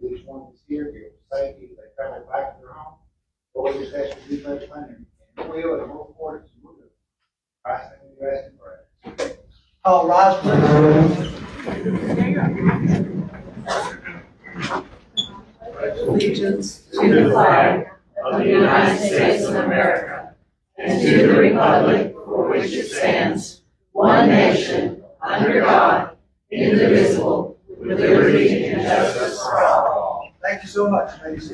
each one that's here, give them safety, if they travel back to their home, or we just ask you to do those things. And we'll, and we'll forward it, we'll do it. I think you asking for it. All rise, please. Allegiance to the flag of the United States of America and to the republic for which it stands, one nation, under God, indivisible, with liberty and justice for all. Thank you so much, ladies.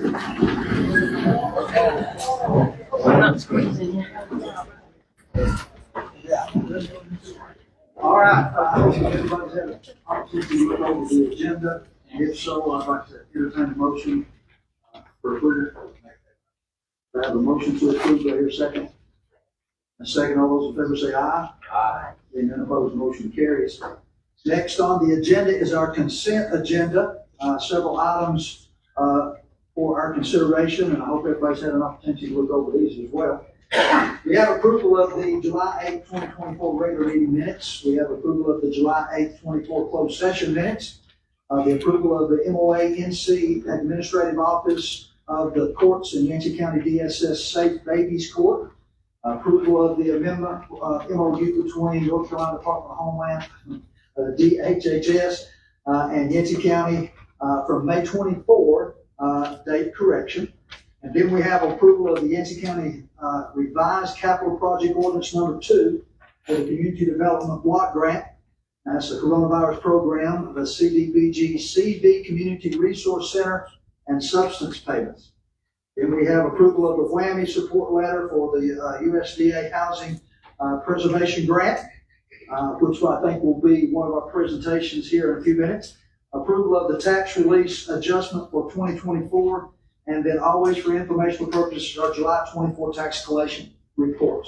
All right, I hope everybody's had an opportunity to look over the agenda. If so, I'd like to entertain a motion for approval. I have a motion to approve. Do I hear a second? A second. All those in favor say aye. Aye. Being none opposed, motion carries. Next on the agenda is our consent agenda. Several items for our consideration, and I hope everybody's had an opportunity to look over these as well. We have approval of the July 8, 2024 regular meeting minutes. We have approval of the July 8, 2024 closed session minutes. The approval of the MOA-NC Administrative Office of the Courts in Yancey County DSS Safe Babies Court. Approval of the amendment MOU between North Carolina Department of Homeland, DHHS, and Yancey County from May 24, date correction. And then we have approval of the Yancey County revised capital project ordinance number 2 for the Community Development Block Grant. That's the coronavirus program, the CDBG CV Community Resource Center, and substance payments. Then we have approval of the WWAMI support letter for the USDA Housing Preservation Grant, which I think will be one of our presentations here in a few minutes. Approval of the tax release adjustment for 2024, and then always for informational purposes, our July 24 tax collection report.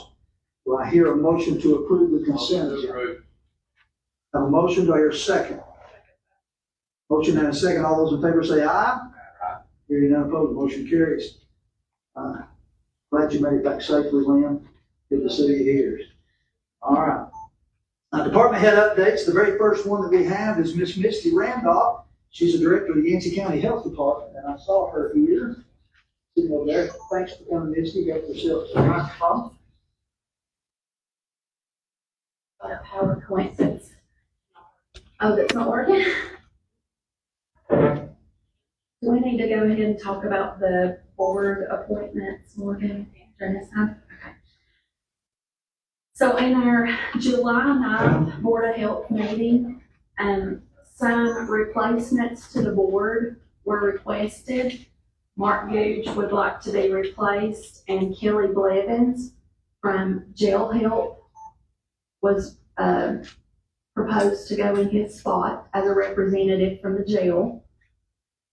Do I hear a motion to approve the consent agenda? Have a motion, do I hear a second? Motion and a second, all those in favor say aye. Hearing none opposed, motion carries. Glad you made it back safely, Lynn. Good to see you here. All right. Department head updates. The very first one that we have is Miss Misty Randolph. She's the director of the Yancey County Health Department, and I saw her here. Sitting over there. Thanks for coming, Misty. Got yourself a microphone. PowerPoint says, oh, that's not working? Do we need to go ahead and talk about the board appointments, Morgan, during this time? Okay. So in our July 9th Board of Health meeting, some replacements to the board were requested. Mark Googe would like to be replaced, and Kelly Blevins from Jail Help was proposed to go in his spot as a representative from the jail.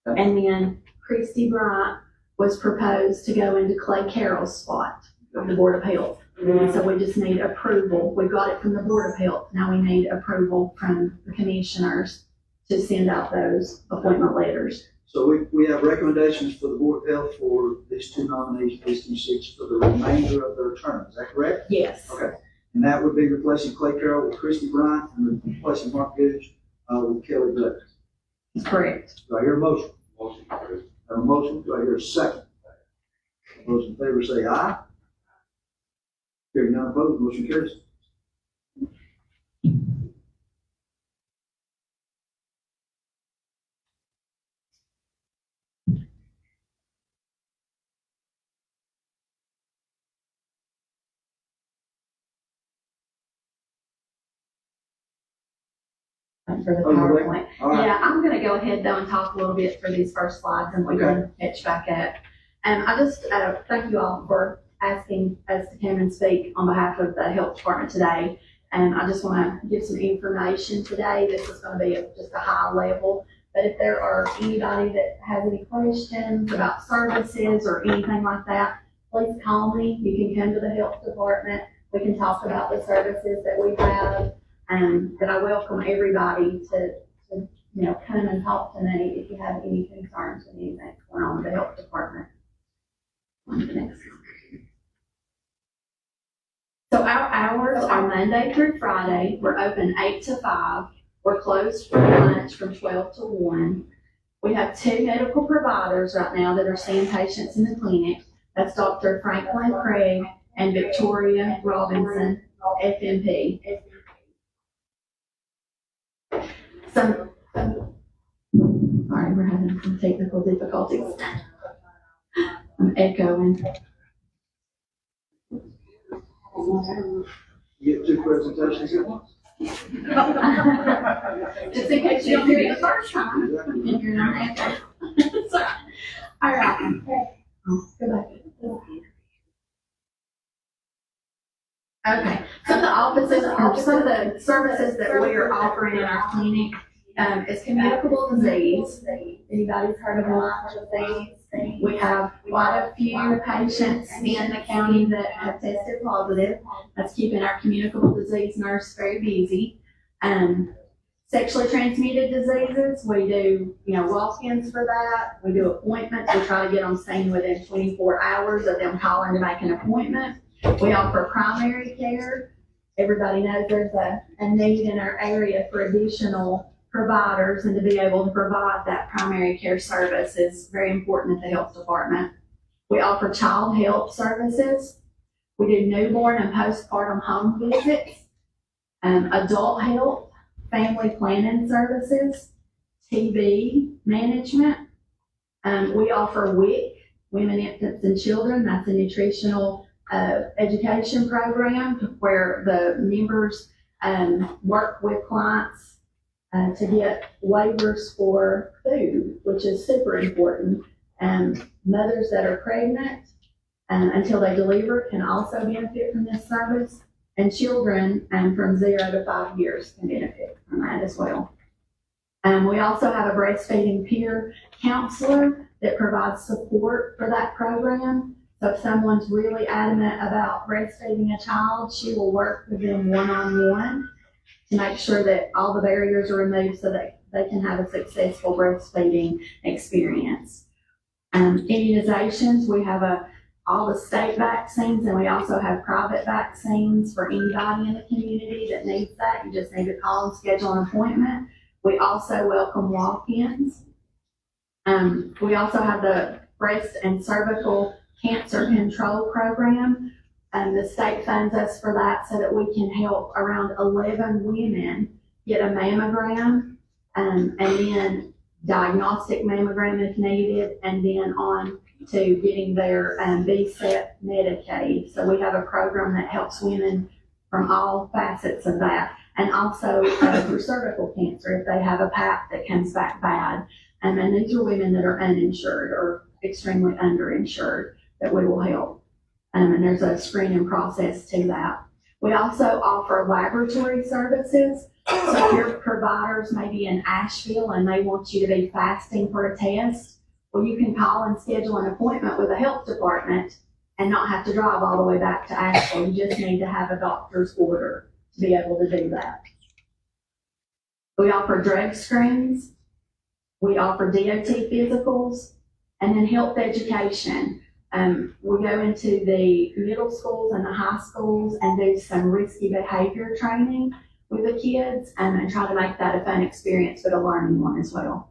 And then Christy Bryant was proposed to go into Clay Carroll's spot from the Board of Health. And so we just need approval. We got it from the Board of Health. Now we need approval from the commissioners to send out those appointment letters. So we have recommendations for the Board of Health for these two nominees, these two seats for the remainder of their term. Is that correct? Yes. Okay. And that would be replacing Clay Carroll with Christy Bryant and replacing Mark Googe with Kelly Blevins. That's correct. Do I hear a motion? Motion approved. I have a motion. Do I hear a second? Those in favor say aye. Hearing none opposed, motion carries. For the Oh, you ready? PowerPoint. All right. Yeah, I'm gonna go ahead though and talk a little bit for these first slides and we can catch back up. And I just thank you all for asking us to come and speak on behalf of the health department today. And I just want to give some information today. This is going to be just a high level. But if there are anybody that has any questions about services or anything like that, please call me. You can come to the health department. We can talk about the services that we have. But I welcome everybody to come and talk to me if you have any concerns with anything going on with the health department. On to the next one. So our hours are Monday through Friday. We're open 8 to 5. We're closed for lunch from 12 to 1. We have 2 medical providers right now that are seeing patients in the clinic. That's Dr. Franklin Craig and Victoria Robinson, FMP. So, sorry, we're having some technical difficulties. I'm echoing. You get 2 presentations at once. Just in case you don't hear it the first time, and you're not echoing. So, all right. Go back. Okay, so the offices, or some of the services that we are offering in our clinic is communicable disease. Anybody's heard of Lyme disease? We have quite a few patients in the county that have tested positive. That's keeping our communicable disease nurse very busy. Sexually transmitted diseases, we do, walk-ins for that. We do appointments. We try to get them seen within 24 hours of them calling to make an appointment. We offer primary care. Everybody knows there's a need in our area for additional providers, and to be able to provide that primary care service is very important at the health department. We offer child health services. We do newborn and postpartum home visits, adult health, family planning services, TB management. We offer WIC, Women, Infants, and Children. That's a nutritional education program where the members work with clients to get waivers for food, which is super important. Mothers that are pregnant until they deliver can also benefit from this service, and children from 0 to 5 years can benefit from that as well. We also have a breastfeeding peer counselor that provides support for that program. So if someone's really adamant about breastfeeding a child, she will work with them one-on-one to make sure that all the barriers are removed so that they can have a successful breastfeeding experience. Immunizations, we have all the state vaccines, and we also have private vaccines for anybody in the community that needs that. You just need to call and schedule an appointment. We also welcome walk-ins. We also have the breast and cervical cancer control program. The state funds us for that so that we can help around 11 women get a mammogram, and then diagnostic mammogram if needed, and then on to getting their BSEP Medicaid. So we have a program that helps women from all facets of that, and also for cervical cancer if they have a PAP that comes back bad. And these are women that are uninsured or extremely underinsured that we will help. And there's a screening process to that. We also offer laboratory services. So if your providers may be in Asheville and they want you to be fasting for a test, well, you can call and schedule an appointment with the health department and not have to drive all the way back to Asheville. You just need to have a doctor's order to be able to do that. We offer drug screens. We offer DOT physicals, and then health education. We go into the middle schools and the high schools and do some risky behavior training with the kids, and try to make that a fun experience, but a learning one as well.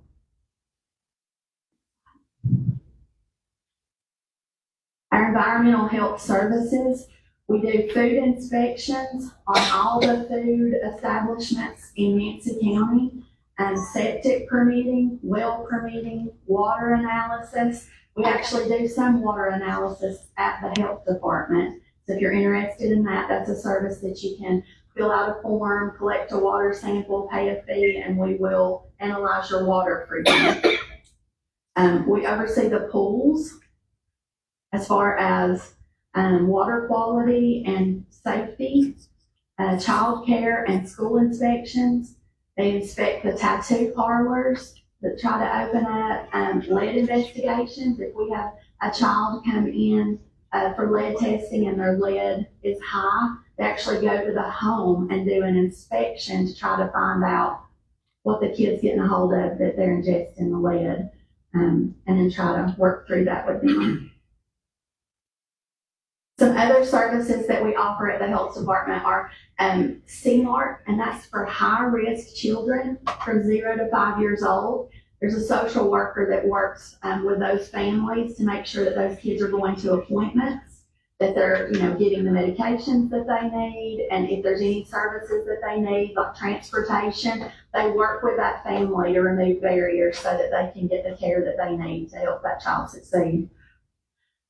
Our environmental health services, we do food inspections on all the food establishments in Yancey County, septic permitting, well permitting, water analysis. We actually do some water analysis at the health department. So if you're interested in that, that's a service that you can fill out a form, collect a water sample, pay a fee, and we will analyze your water for you. We oversee the pools as far as water quality and safety, child care and school inspections. They inspect the tattoo parlors that try to open up, lead investigations. If we have a child come in for lead testing and their lead is high, they actually go to the home and do an inspection to try to find out what the kid's getting a hold of that they're ingesting the lead, and then try to work through that with them. Some other services that we offer at the health department are CMART, and that's for high-risk children from 0 to 5 years old. There's a social worker that works with those families to make sure that those kids are going to appointments, that they're, getting the medications that they need, and if there's any services that they need, like transportation, they work with that family to remove barriers so that they can get the care that they need to help that child succeed.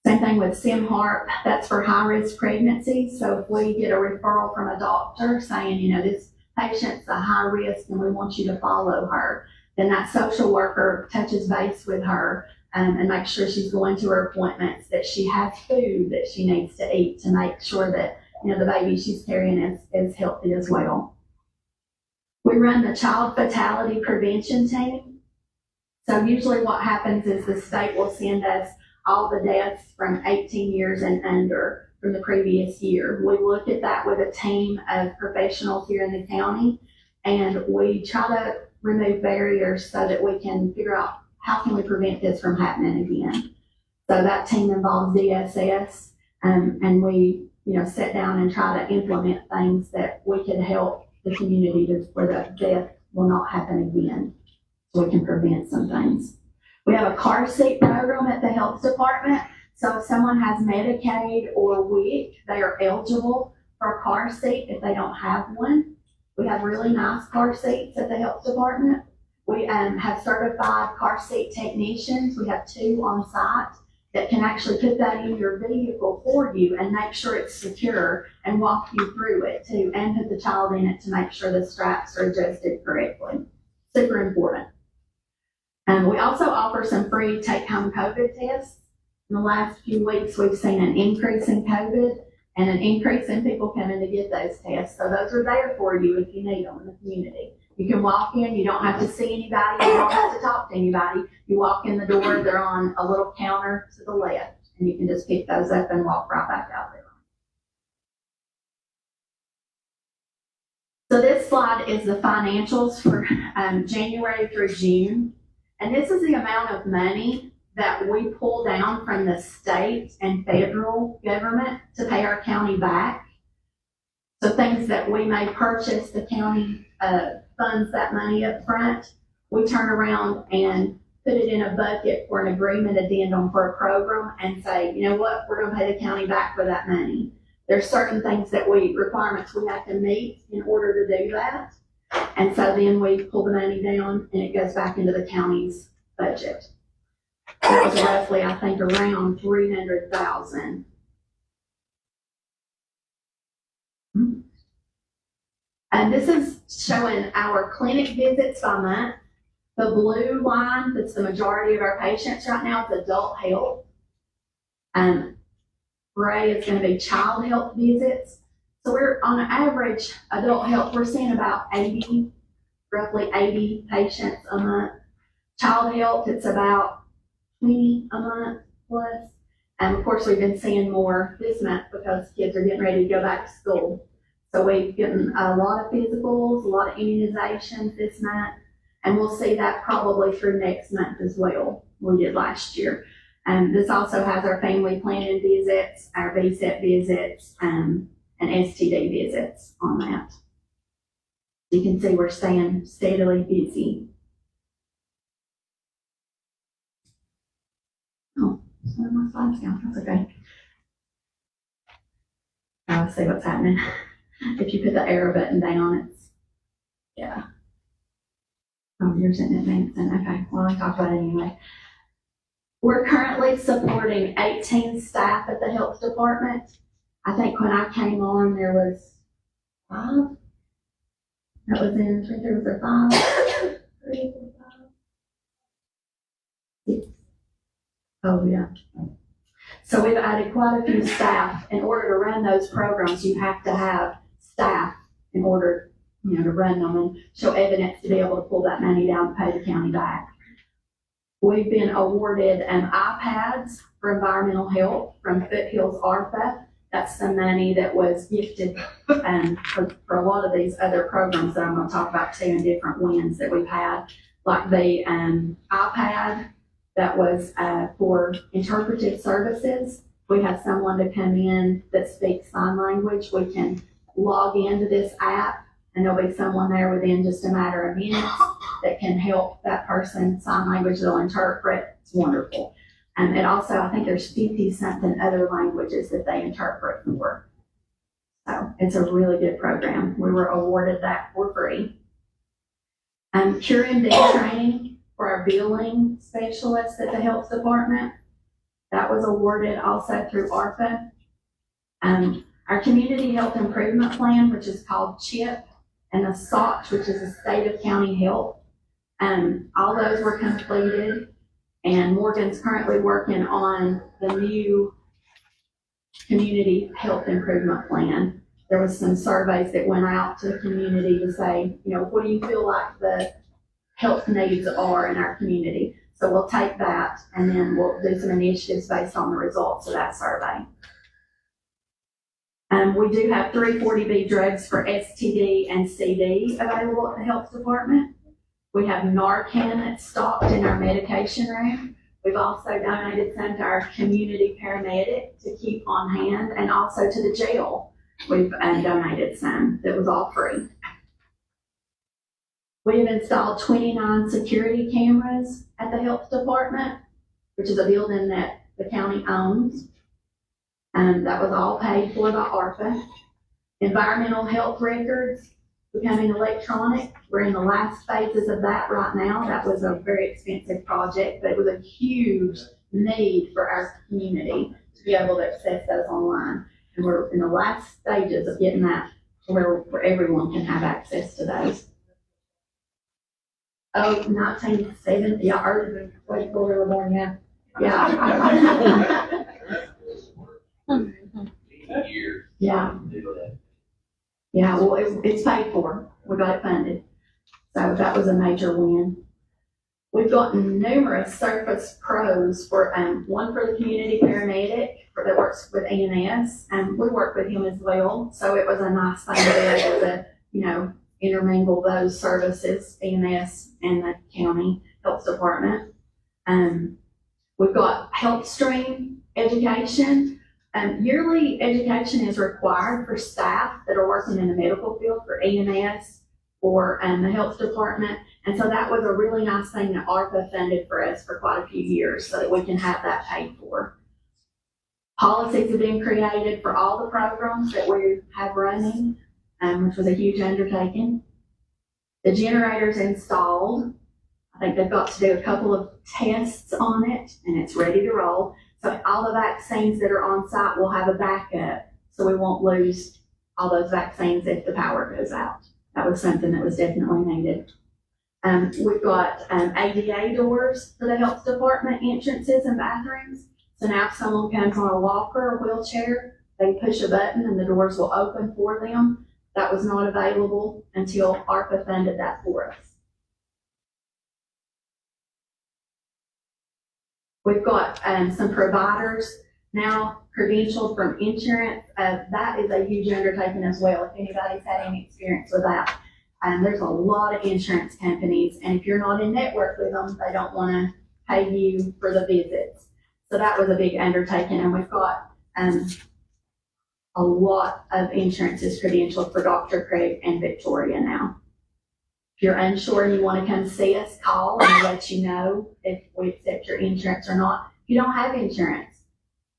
Same thing with SimHeart, that's for high-risk pregnancies. So if we get a referral from a doctor saying, this patient's a high risk and we want you to follow her, then that social worker touches base with her and makes sure she's going to her appointments, that she has food that she needs to eat to make sure that, the baby she's carrying is healthy as well. We run the child fatality prevention team. So usually what happens is the state will send us all the deaths from 18 years and under from the previous year. We look at that with a team of professionals here in the county, and we try to remove barriers so that we can figure out how can we prevent this from happening again. So that team involves DSS, and we, sit down and try to implement things that we can help the community where the death will not happen again, so we can prevent some things. We have a car seat program at the health department. So if someone has Medicaid or WIC, they are eligible for a car seat if they don't have one. We have really nice car seats at the health department. We have certified car seat technicians. We have 2 on site that can actually put that in your vehicle for you and make sure it's secure and walk you through it too, and put the child in it to make sure the straps are adjusted correctly. Super important. We also offer some free take-home COVID tests. In the last few weeks, we've seen an increase in COVID and an increase in people coming to get those tests. So those are there for you if you need them in the community. You can walk in, you don't have to see anybody, you don't have to talk to anybody. You walk in the door, they're on a little counter to the left, and you can just pick those up and walk right back out there. So this slide is the financials for January through June. And this is the amount of money that we pull down from the state and federal government to pay our county back. So things that we may purchase, the county funds that money up front. We turn around and put it in a bucket for an agreement addendum for a program and say, you know what, we're going to pay the county back for that money. There's certain things that requirements we have to meet in order to do that. And so then we pull the money down and it goes back into the county's budget. That was roughly, I think, around $300,000. And this is showing our clinic visits by month. The blue line, that's the majority of our patients right now, is adult health. Gray is going to be child health visits. So we're on an average adult health, we're seeing about roughly 80 patients a month. Child health, it's about 20 a month plus. And of course, we've been seeing more this month because kids are getting ready to go back to school. So we've gotten a lot of physicals, a lot of immunizations this month, and we'll see that probably through next month as well. We did last year. This also has our family planning visits, our VSEP visits, and STD visits on that. You can see we're staying steadily busy. Oh, sorry, my slide's down. That's okay. I'll see what's happening. If you put the arrow button down, it's, yeah. Oh, yours isn't advancing. Okay, well, I talked about it anyway. We're currently supporting 18 staff at the health department. I think when I came on, there was 5. That was in, I think there was a 5. 3, 4, 5. 6. Oh, yeah. So we've added quite a few staff. In order to run those programs, you have to have staff in order, to run them and show evidence to be able to pull that money down and pay the county back. We've been awarded iPads for environmental health from Foothills ARPA. That's the money that was gifted for a lot of these other programs that I'm going to talk about too, and different wins that we've had, like the iPad that was for interpretive services. We have someone to come in that speaks sign language. We can log into this app, and there'll be someone there within just a matter of minutes that can help that person sign language, they'll interpret. It's wonderful. And also, I think there's 50-something other languages that they interpret for. So it's a really good program. We were awarded that for free. Cure MD training for our billing specialists at the health department. That was awarded also through ARPA. Our community health improvement plan, which is called CHIP, and the SOCH, which is the State of County Health. All those were completed, and Morgan's currently working on the new community health improvement plan. There was some surveys that went out to the community to say, what do you feel like the health needs are in our community? So we'll take that, and then we'll do some initiatives based on the results of that survey. We do have 340B drugs for STD and CD available at the health department. We have Narcan that's stocked in our medication room. We've also donated some to our community paramedic to keep on hand, and also to the jail. We've donated some that was all free. We have installed 29 security cameras at the health department, which is a building that the county owns. That was all paid for by ARPA. Environmental health records becoming electronic. We're in the last phases of that right now. That was a very expensive project, but it was a huge need for our community to be able to access those online. And we're in the last stages of getting that to where everyone can have access to those. 1970, yeah, early, way before we were born, yeah. Yeah. Yeah. Yeah, well, it's paid for. We got it funded. So that was a major win. We've gotten numerous Surface Pros for, one for the community paramedic that works with EMS, and we work with him as well. So it was a nice thing to be able to, intermingle those services, EMS and the county health department. We've got Health Stream education. Yearly education is required for staff that are working in the medical field for EMS or the health department. And so that was a really nice thing that ARPA funded for us for quite a few years so that we can have that paid for. Policies have been created for all the programs that we have running, which was a huge undertaking. The generator's installed. I think they've got to do a couple of tests on it, and it's ready to roll. So all the vaccines that are on site will have a backup, so we won't lose all those vaccines if the power goes out. That was something that was definitely needed. We've got ADA doors for the health department entrances and bathrooms. So now if someone comes on a walker or wheelchair, they push a button and the doors will open for them. That was not available until ARPA funded that for us. We've got some providers now credentialed from insurance. That is a huge undertaking as well, if anybody's had any experience with that. There's a lot of insurance companies, and if you're not in network with them, they don't want to pay you for the visits. So that was a big undertaking, and we've got a lot of insurances credentialed for Dr. Craig and Victoria now. If you're unsure and you want to come see us, call and we'll let you know if we accept your insurance or not. If you don't have insurance,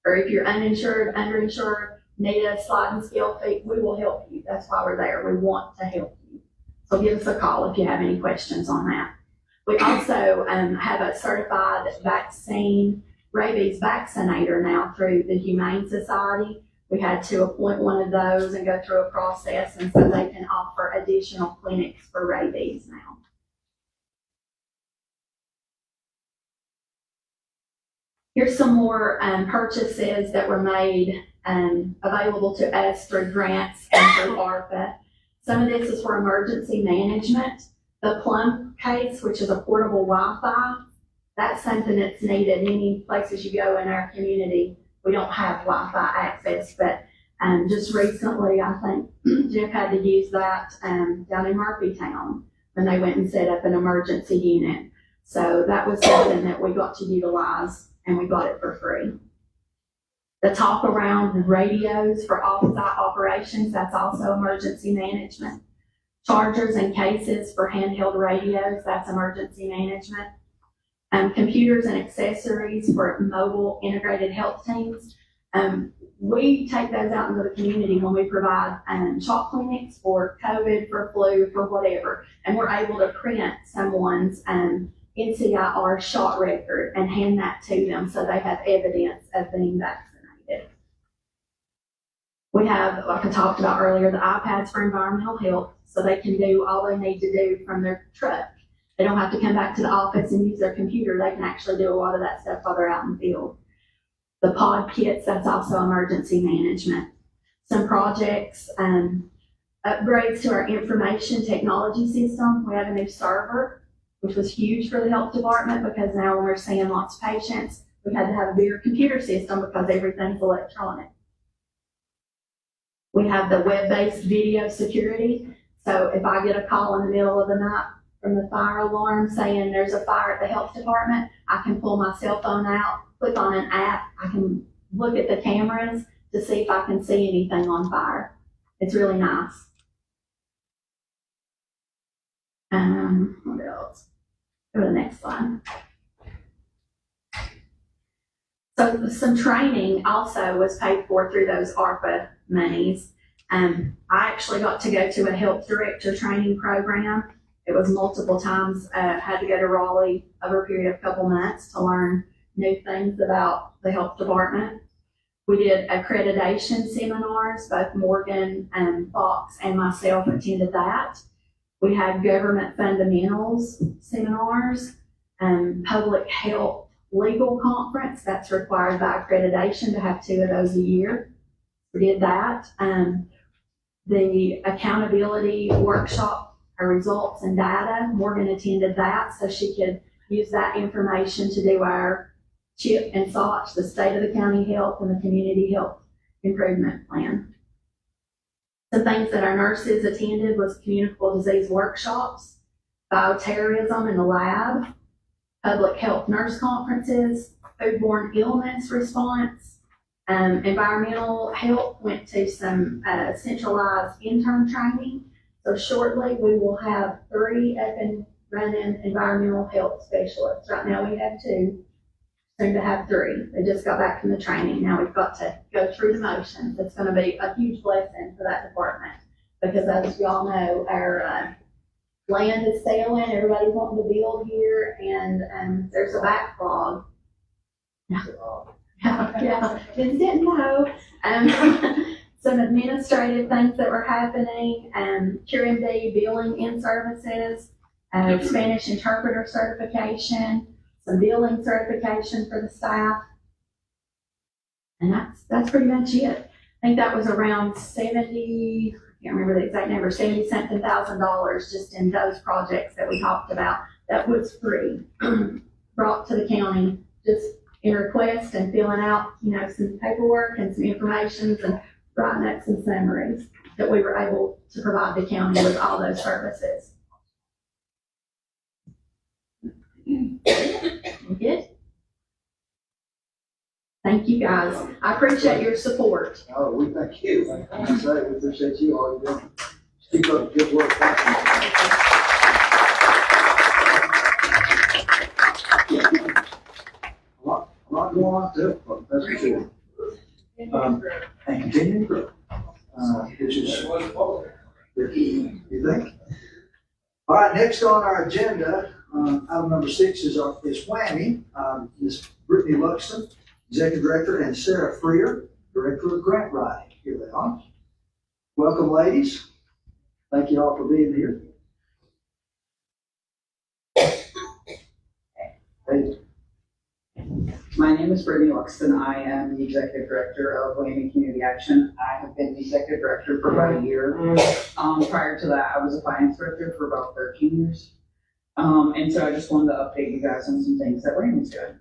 or if you're uninsured, underinsured, need a sliding scale fee, we will help you. That's why we're there. We want to help you. So give us a call if you have any questions on that. We also have a certified vaccine rabies vaccinator now through the Humane Society. We had to appoint one of those and go through a process, and so they can offer additional clinics for rabies now. Here's some more purchases that were made available to us through grants and through ARPA. Some of this is for emergency management. The Plum case, which is a portable Wi-Fi, that's something that's needed. Many places you go in our community, we don't have Wi-Fi access, but just recently, I think Jeff had to use that down in Murphytown when they went and set up an emergency unit. So that was something that we got to utilize, and we got it for free. The talk around radios for off-site operations, that's also emergency management. chargers and cases for handheld radios, that's emergency management. Computers and accessories for mobile integrated health teams. We take those out into the community when we provide shop clinics for COVID, for flu, for whatever, and we're able to print someone's NCIR shot record and hand that to them so they have evidence of being vaccinated. We have, like I talked about earlier, the iPads for environmental health, so they can do all they need to do from their truck. They don't have to come back to the office and use their computer. They can actually do a lot of that stuff while they're out in the field. The pod kits, that's also emergency management. Some projects, upgrades to our information technology system. We have a new server, which was huge for the health department because now when we're seeing lots of patients, we had to have a bigger computer system because everything's electronic. We have the web-based video security. So if I get a call in the middle of the night from the fire alarm saying there's a fire at the health department, I can pull my cell phone out, click on an app, I can look at the cameras to see if I can see anything on fire. It's really nice. What else? Go to the next slide. So some training also was paid for through those ARPA monies. I actually got to go to a health director training program. It was multiple times. Had to go to Raleigh over a period of a couple months to learn new things about the health department. We did accreditation seminars. Both Morgan and Fox and myself attended that. We had government fundamentals seminars, public health legal conference. That's required by accreditation to have 2 of those a year. We did that. The accountability workshop, our results and data, Morgan attended that so she could use that information to do our CHIP and SOTCH, the State of the County Health and the Community Health Improvement Plan. Some things that our nurses attended was communicable disease workshops, bioterrorism in the lab, public health nurse conferences, foodborne illness response, environmental health, went to some centralized intern training. So shortly we will have 3 up and running environmental health specialists. Right now we have 2, soon to have 3. They just got back from the training. Now we've got to go through the motions. It's going to be a huge blessing for that department because as you all know, our land is selling, everybody's wanting to build here, and there's a backlog. Yeah, just didn't know. Some administrative things that were happening, QMD billing in services, Spanish interpreter certification, some billing certification for the staff. And that's pretty much it. I think that was around 70, I can't remember the exact number, $70-something thousand just in those projects that we talked about. That was free, brought to the county just in request and filling out, some paperwork and some information and writing up some summaries that we were able to provide the county with all those services. Good. Thank you guys. I appreciate your support. Oh, we thank you. Like I say, we appreciate you all you're doing. Keep up the good work. A lot going on too, that's for sure. And continuing to grow, which is you think? All right, next on our agenda, item number 6 is WWAMI. Ms. Brittany Luxton, Executive Director, and Sarah Freer, Director of Grant Writing. Here they are. Welcome, ladies. Thank you all for being here. Hey. My name is Brittany Luxton. I am the Executive Director of WWAMI Community Action. I have been the Executive Director for about a year. Prior to that, I was a Finance Director for about 13 years. And so I just wanted to update you guys on some things that WWAMI's doing.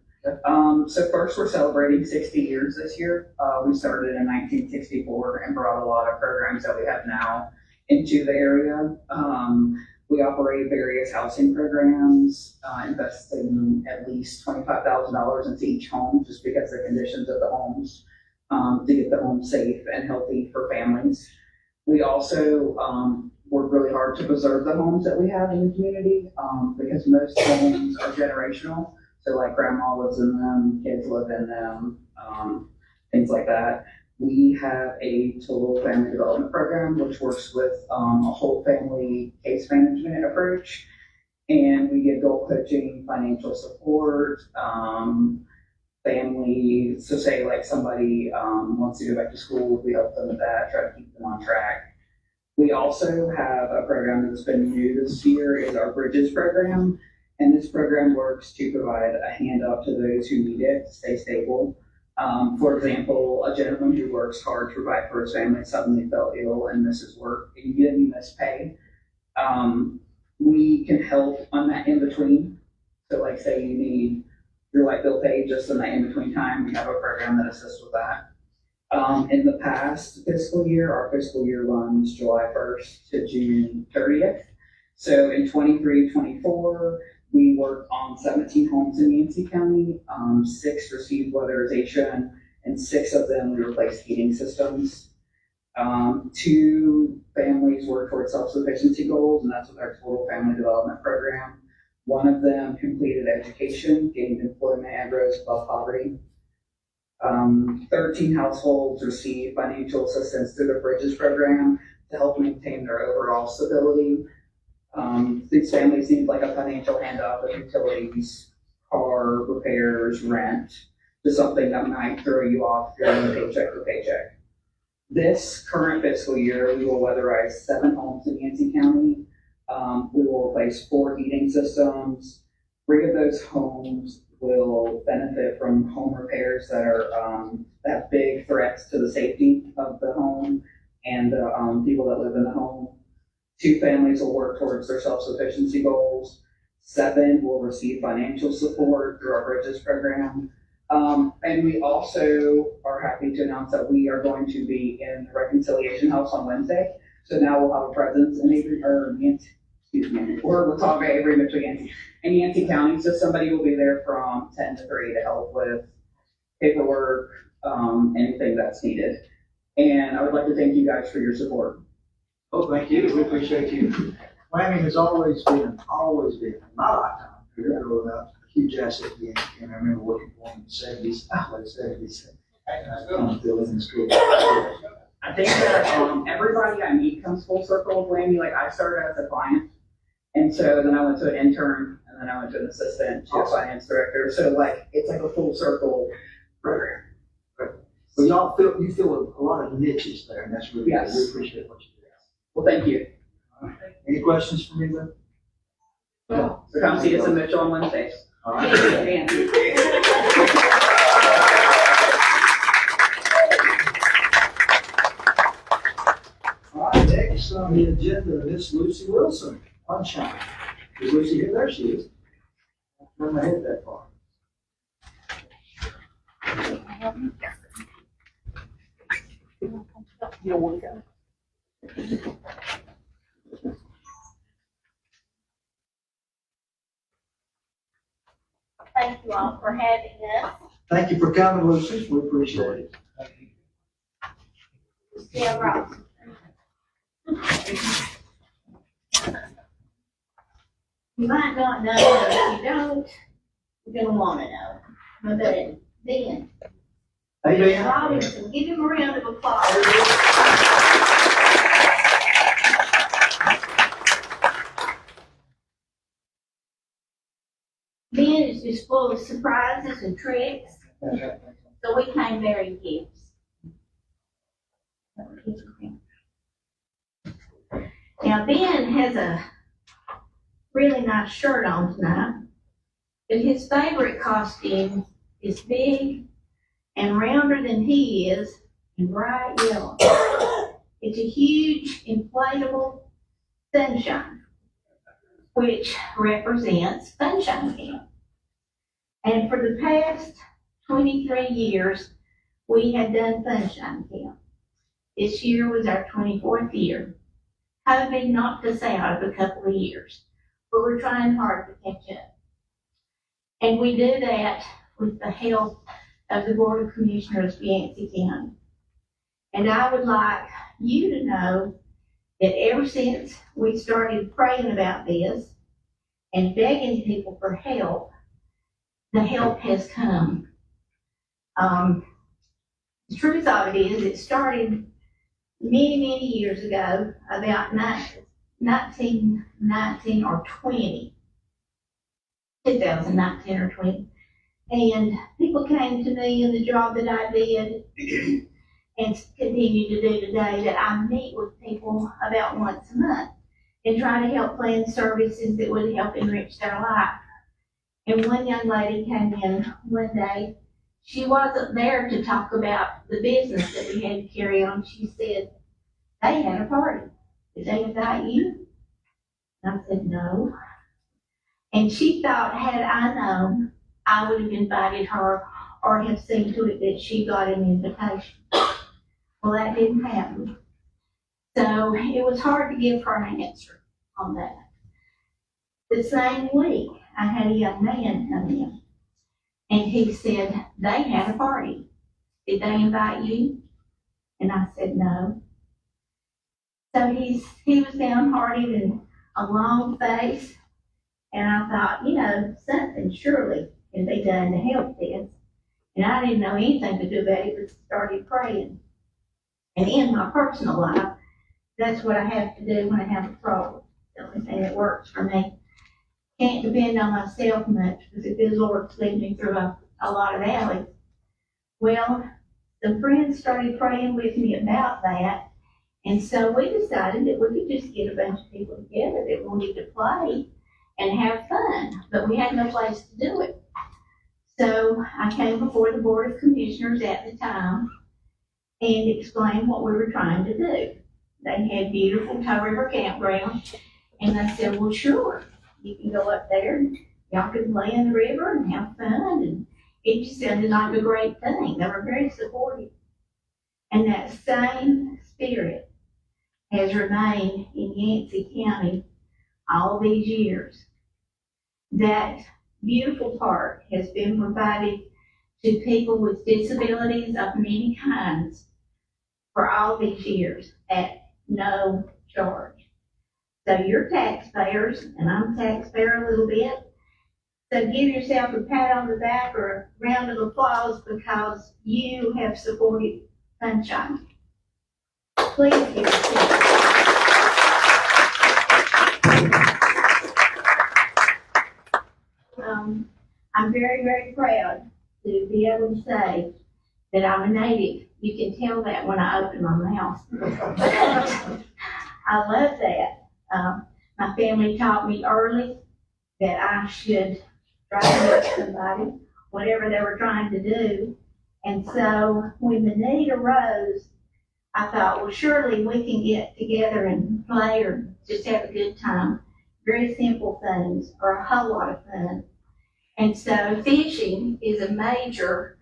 So first, we're celebrating 60 years this year. We started in 1964 and brought a lot of programs that we have now into the area. We operate various housing programs, investing at least $25,000 into each home just because of the conditions of the homes, to get the home safe and healthy for families. We also work really hard to preserve the homes that we have in the community, because most homes are generational. So like grandma lives in them, kids live in them, things like that. We have a total family development program, which works with a whole family case management approach. And we give goal coaching, financial support, family, so say like somebody wants to go back to school, we help them with that, try to keep them on track. We also have a program that's been new this year, is our Bridges program. And this program works to provide a handout to those who need it to stay stable. For example, a gentleman who works hard to provide for his family suddenly fell ill and misses work, and you miss pay. We can help on that in between. So like say you need your light bill paid just in that in between time, we have a program that assists with that. In the past fiscal year, our fiscal year runs July 1st to June 30th. So in 23-24, we worked on 17 homes in Yancey County. 6 received weatherization, and 6 of them we replaced heating systems. 2 families worked towards self-sufficiency goals, and that's with our total family development program. 1 of them completed education, gained employment, and rose above poverty. 13 households received financial assistance through the Bridges program to help maintain their overall stability. These families need like a financial handout with utilities, car repairs, rent, just something that might throw you off your paycheck to paycheck. This current fiscal year, we will weatherize 7 homes in Yancey County. We will replace 4 heating systems. 3 of those homes will benefit from home repairs that are that have big threats to the safety of the home and the people that live in the home. 2 families will work towards their self-sufficiency goals. 7 will receive financial support through our Bridges program. And we also are happy to announce that we are going to be in the Reconciliation House on Wednesday. So now we'll have a presence in we're talking Avery, Mitchell, Yancey, and Yancey County. So somebody will be there from 10 to 3 to help with paperwork, anything that's needed. And I would like to thank you guys for your support. Oh, thank you. We appreciate you. Planning has always been, in my lifetime, growing up, a huge asset to Yancey County. I remember working for them in the 70s, late 70s. Still in school. I think that everybody I meet comes full circle with Laney. Like I started as a client, and so then I went to an intern, and then I went to an assistant to a finance director. So like it's like a full circle program. So you fill a lot of niches there, and that's really good. We appreciate what you do. Well, thank you. Any questions for me, then? So come see us in Mitchell on Wednesdays. All right. All right, next on the agenda, Miss Lucy Wilson, Sunshine. Is Lucy here? There she is. Turn my head that far. You don't want to go. Thank you all for having us. Thank you for coming, Lucy. We appreciate it. Yeah, right. You might not know, but if you don't, you're gonna wanna know. My buddy, Dan. How you doing? Robinson, give him a round of applause. Ben is just full of surprises and tricks, so we came bearing gifts. Now Ben has a really nice shirt on tonight, but his favorite costume is big and rounder than he is and bright yellow. It's a huge inflatable sunshine, which represents Sunshine Camp. And for the past 23 years, we have done Sunshine Camp. This year was our 24th year. COVID knocked us out of a couple of years, but we're trying hard to catch up. And we do that with the help of the Board of Commissioners of Yancey County. And I would like you to know that ever since we started praying about this and begging people for help, the help has come. The truth of it is, it started many years ago, about 1919 or 20, 2019 or 20. And people came to me in the job that I did and continue to do today, that I meet with people about once a month and try to help plan services that would help enrich their life. And one young lady came in one day. She wasn't there to talk about the business that we had to carry on. She said, they had a party. Did they invite you? And I said, no. And she thought, had I known, I would have invited her or have seen to it that she got an invitation. Well, that didn't happen. So it was hard to give her an answer on that. The same week, I had a young man come in, and he said, they had a party. Did they invite you? And I said, no. So he was downhearted and a long face, and I thought, you know, something surely can be done to help this. And I didn't know anything to do about it, but started praying. And in my personal life, that's what I have to do when I have a problem. The only thing that works for me. Can't depend on myself much, because if the Lord's leading me through a lot of alleys. Well, some friends started praying with me about that, and so we decided that we could just get a bunch of people together that wanted to play and have fun, but we had no place to do it. So I came before the Board of Commissioners at the time and explained what we were trying to do. They had beautiful Toe River campground, and they said, well, sure, you can go up there and y'all can play in the river and have fun. And it just sounded like a great thing. They were very supportive. And that same spirit has remained in Yancey County all these years. That beautiful park has been provided to people with disabilities of many kinds for all these years at no charge. So you're taxpayers, and I'm a taxpayer a little bit. So give yourself a pat on the back or a round of applause because you have supported Sunshine. Please give yourself. I'm very proud to be able to say that I'm a native. You can tell that when I open my mouth. I love that. My family taught me early that I should try to help somebody, whatever they were trying to do. And so when the need arose, I thought, well, surely we can get together and play or just have a good time. Very simple things or a whole lot of fun. And so fishing is a major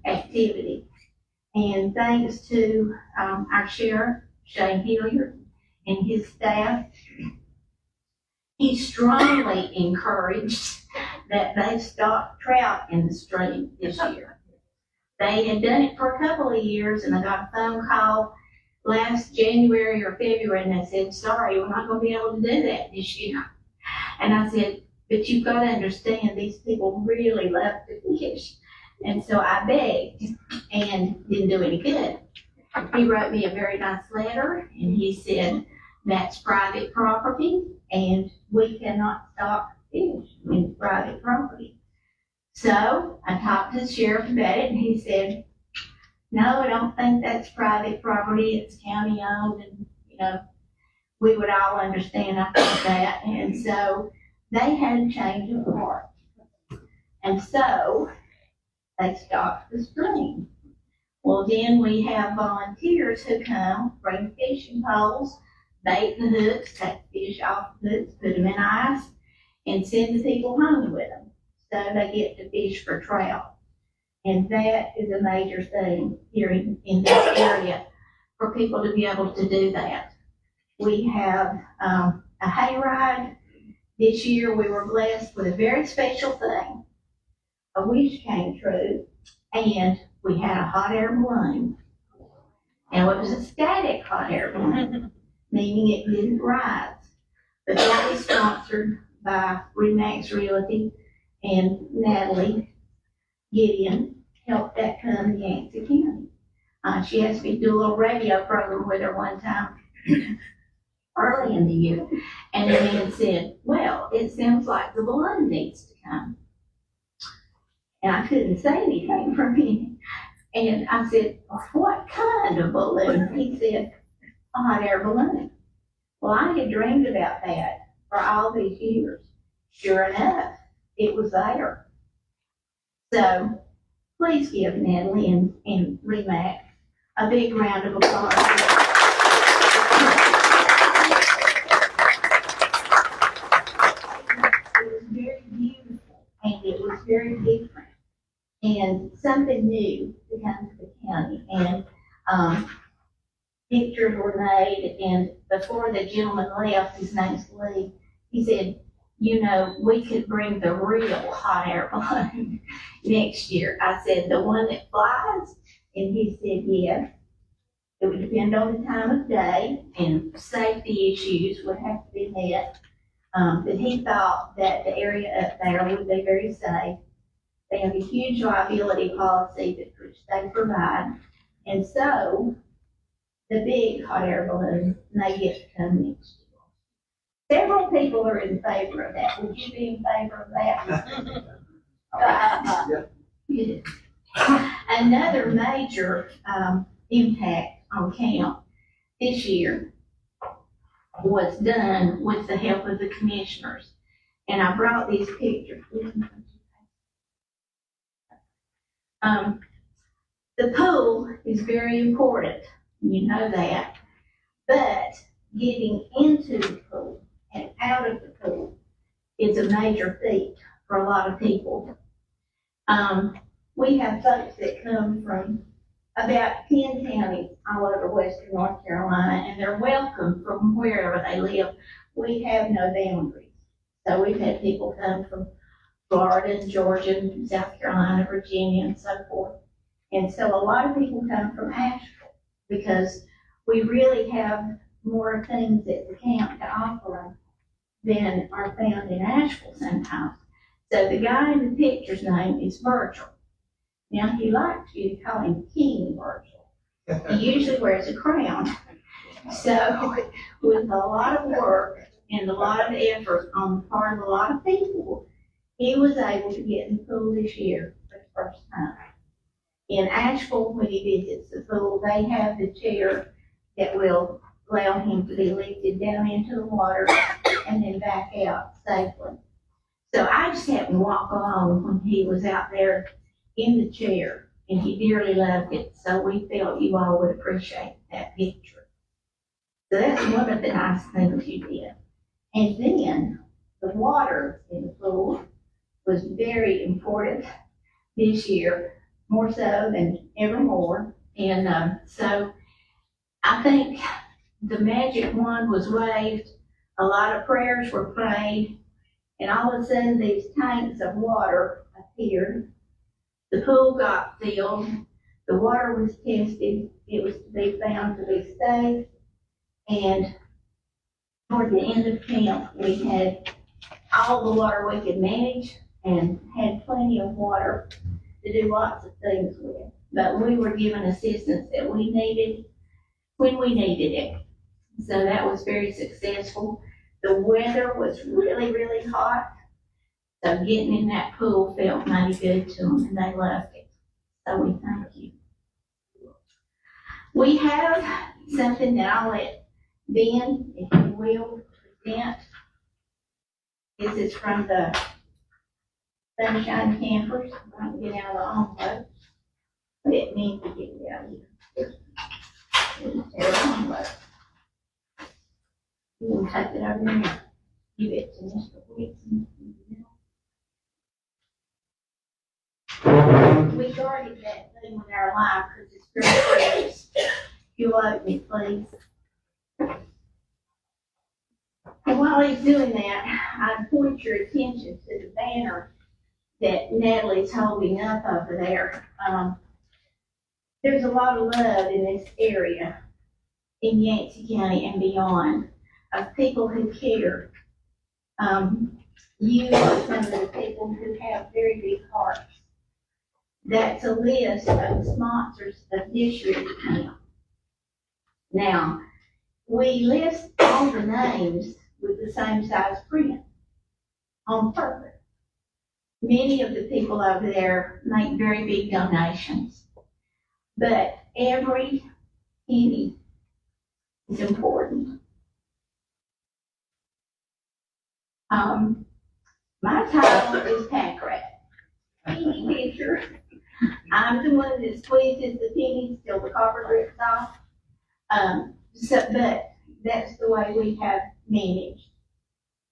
activity. And thanks to our sheriff, Shane Hilliard, and his staff, he strongly encouraged that they stop trout in the stream this year. They had done it for a couple of years, and I got a phone call last January or February, and they said, sorry, we're not going to be able to do that this year. And I said, but you've got to understand, these people really love to fish. And so I begged, and didn't do any good. He wrote me a very nice letter, and he said, that's private property, and we cannot stock fish in private property. So I talked to the sheriff about it, and he said, no, I don't think that's private property, it's county owned, and, you know, we would all understand, I think, that. And so they had a change of heart. And so they stocked the stream. Well, then we have volunteers who come, bring fishing poles, bait the hooks, take fish off the hooks, put them in ice, and send the people home with them. So they get to fish for trout. And that is a major thing here in this area for people to be able to do that. We have a hayride. This year we were blessed with a very special thing. A wish came true, and we had a hot air balloon. Now it was a static hot air balloon. meaning it didn't rise. But that was sponsored by Remax Realty, and Natalie Gideon helped that come to Yancey County. She asked me to do a little radio program with her one time early in the year, and the man said, well, it sounds like the balloon needs to come. And I couldn't say anything for a minute. And I said, what kind of balloon? He said, a hot air balloon. Well, I had dreamed about that for all these years. Sure enough, it was there. So please give Natalie and Remax a big round of applause. It was very beautiful, and it was very different, and something new to come to the county. And pictures were made, and before the gentleman left, his name's Lee, he said, you know, we could bring the real hot air balloon next year. I said, the one that flies? And he said, yes. It would depend on the time of day, and safety issues would have to be met. But he thought that the area up there would be very safe. They have a huge liability policy which they provide. And so the big hot air balloon may get to come next year. Several people are in favor of that. Would you be in favor of that? Yes. Another major impact on camp this year was done with the help of the commissioners. And I brought these pictures. The pool is very important. You know that. But getting into the pool and out of the pool is a major feat for a lot of people. We have folks that come from about 10 counties all over western North Carolina, and they're welcome from wherever they live. We have no boundaries. So we've had people come from Florida and Georgia and South Carolina, Virginia, and so forth. And so a lot of people come from Asheville because we really have more things at the camp to offer than are found in Asheville sometimes. So the guy in the picture's name is Virgil. Now, he likes you to call him King Virgil. He usually wears a crown. So with a lot of work and a lot of effort on the part of a lot of people, he was able to get in the pool this year for the first time. In Asheville, when he visits the pool, they have the chair that will allow him to be lifted down into the water and then back out safely. So I just happened to walk along when he was out there in the chair, and he dearly loved it. So we felt you all would appreciate that picture. So that's one of the nice things you did. And then the water in the pool was very important this year, more so than ever more. And so I think the magic wand was waved, a lot of prayers were prayed, and all of a sudden these tanks of water appeared. The pool got filled, the water was tested, it was to be found to be safe, and toward the end of camp, we had all the water we could manage and had plenty of water to do lots of things with. But we were given assistance that we needed when we needed it. So that was very successful. The weather was really, really hot. So getting in that pool felt mighty good to them, and they loved it. So we thank you. We have something that I'll let Ben, if you will, present. This is from the Sunshine Campers. I'm going to get out of the envelope. Let me get it out of here. Tear the envelope. You can take it over there. Give it to Mr. Whitson. We guarded that thing with our life because it's very precious. You'll open me, please. And while he's doing that, I point your attention to the banner that Natalie's holding up over there. There's a lot of love in this area in Yancey County and beyond of people who care. You are some of the people who have very big hearts. That's a list of sponsors of this year's camp. Now, we list all the names with the same size print on purpose. Many of the people over there make very big donations, but every penny is important. My title is pack rat, penny pitcher. I'm the one that squeezes the pennies till the copper drips off. But that's the way we have managed,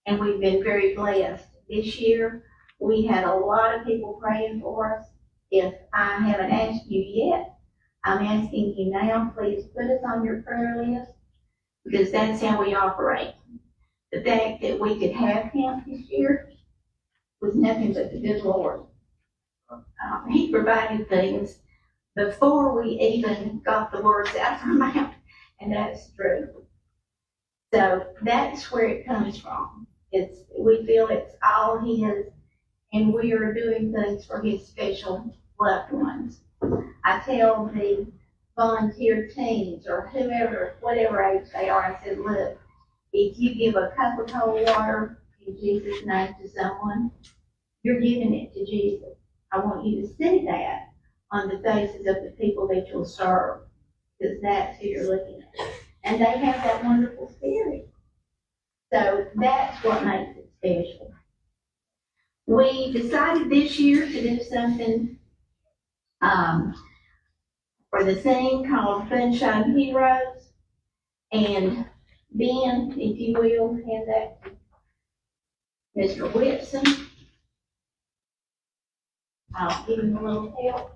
and we've been very blessed. This year, we had a lot of people praying for us. If I haven't asked you yet, I'm asking you now, please put us on your prayer list, because that's how we operate. The fact that we could have camp this year was nothing but the good Lord. He provided things before we even got the words out of our mouth, and that's true. So that's where it comes from. We feel it's all His, and we are doing things for His special loved ones. I tell the volunteer teams or whoever, whatever age they are, I said, look, if you give a cup of cold water in Jesus' name to someone, you're giving it to Jesus. I want you to see that on the faces of the people that you'll serve, because that's who you're looking at. And they have that wonderful spirit. So that's what makes it special. We decided this year to do something for the thing called Sunshine Heroes. And Ben, if you will, hand that to Mr. Whitson. I'll give him a little help.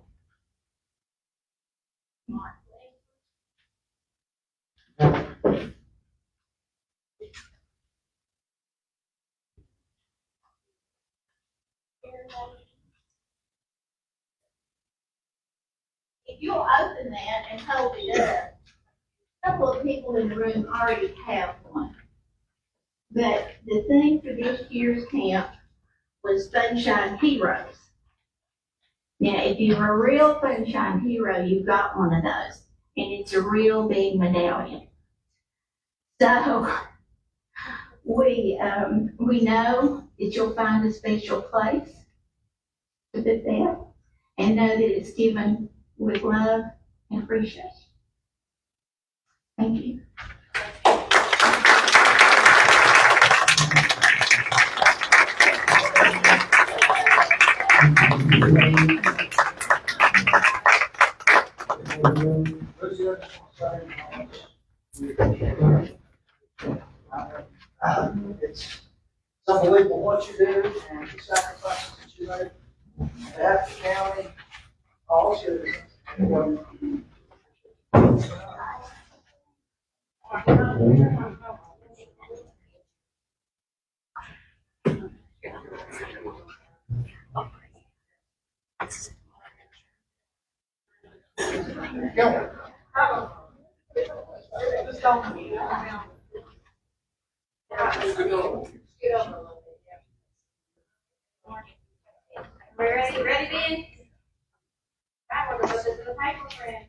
If you'll open that and hold it up, a couple of people in the room already have one. But the theme for this year's camp was Sunshine Heroes. Now, if you're a real Sunshine Hero, you've got one of those, and it's a real big medallion. So we know that you'll find a special place to put that, and know that it's given with love and appreciation. Thank you. It's unbelievable what you do and the sacrifices that you make. Behalf of the county, all citizens. Go. Ready, Ben? I want to put this in the paper friend.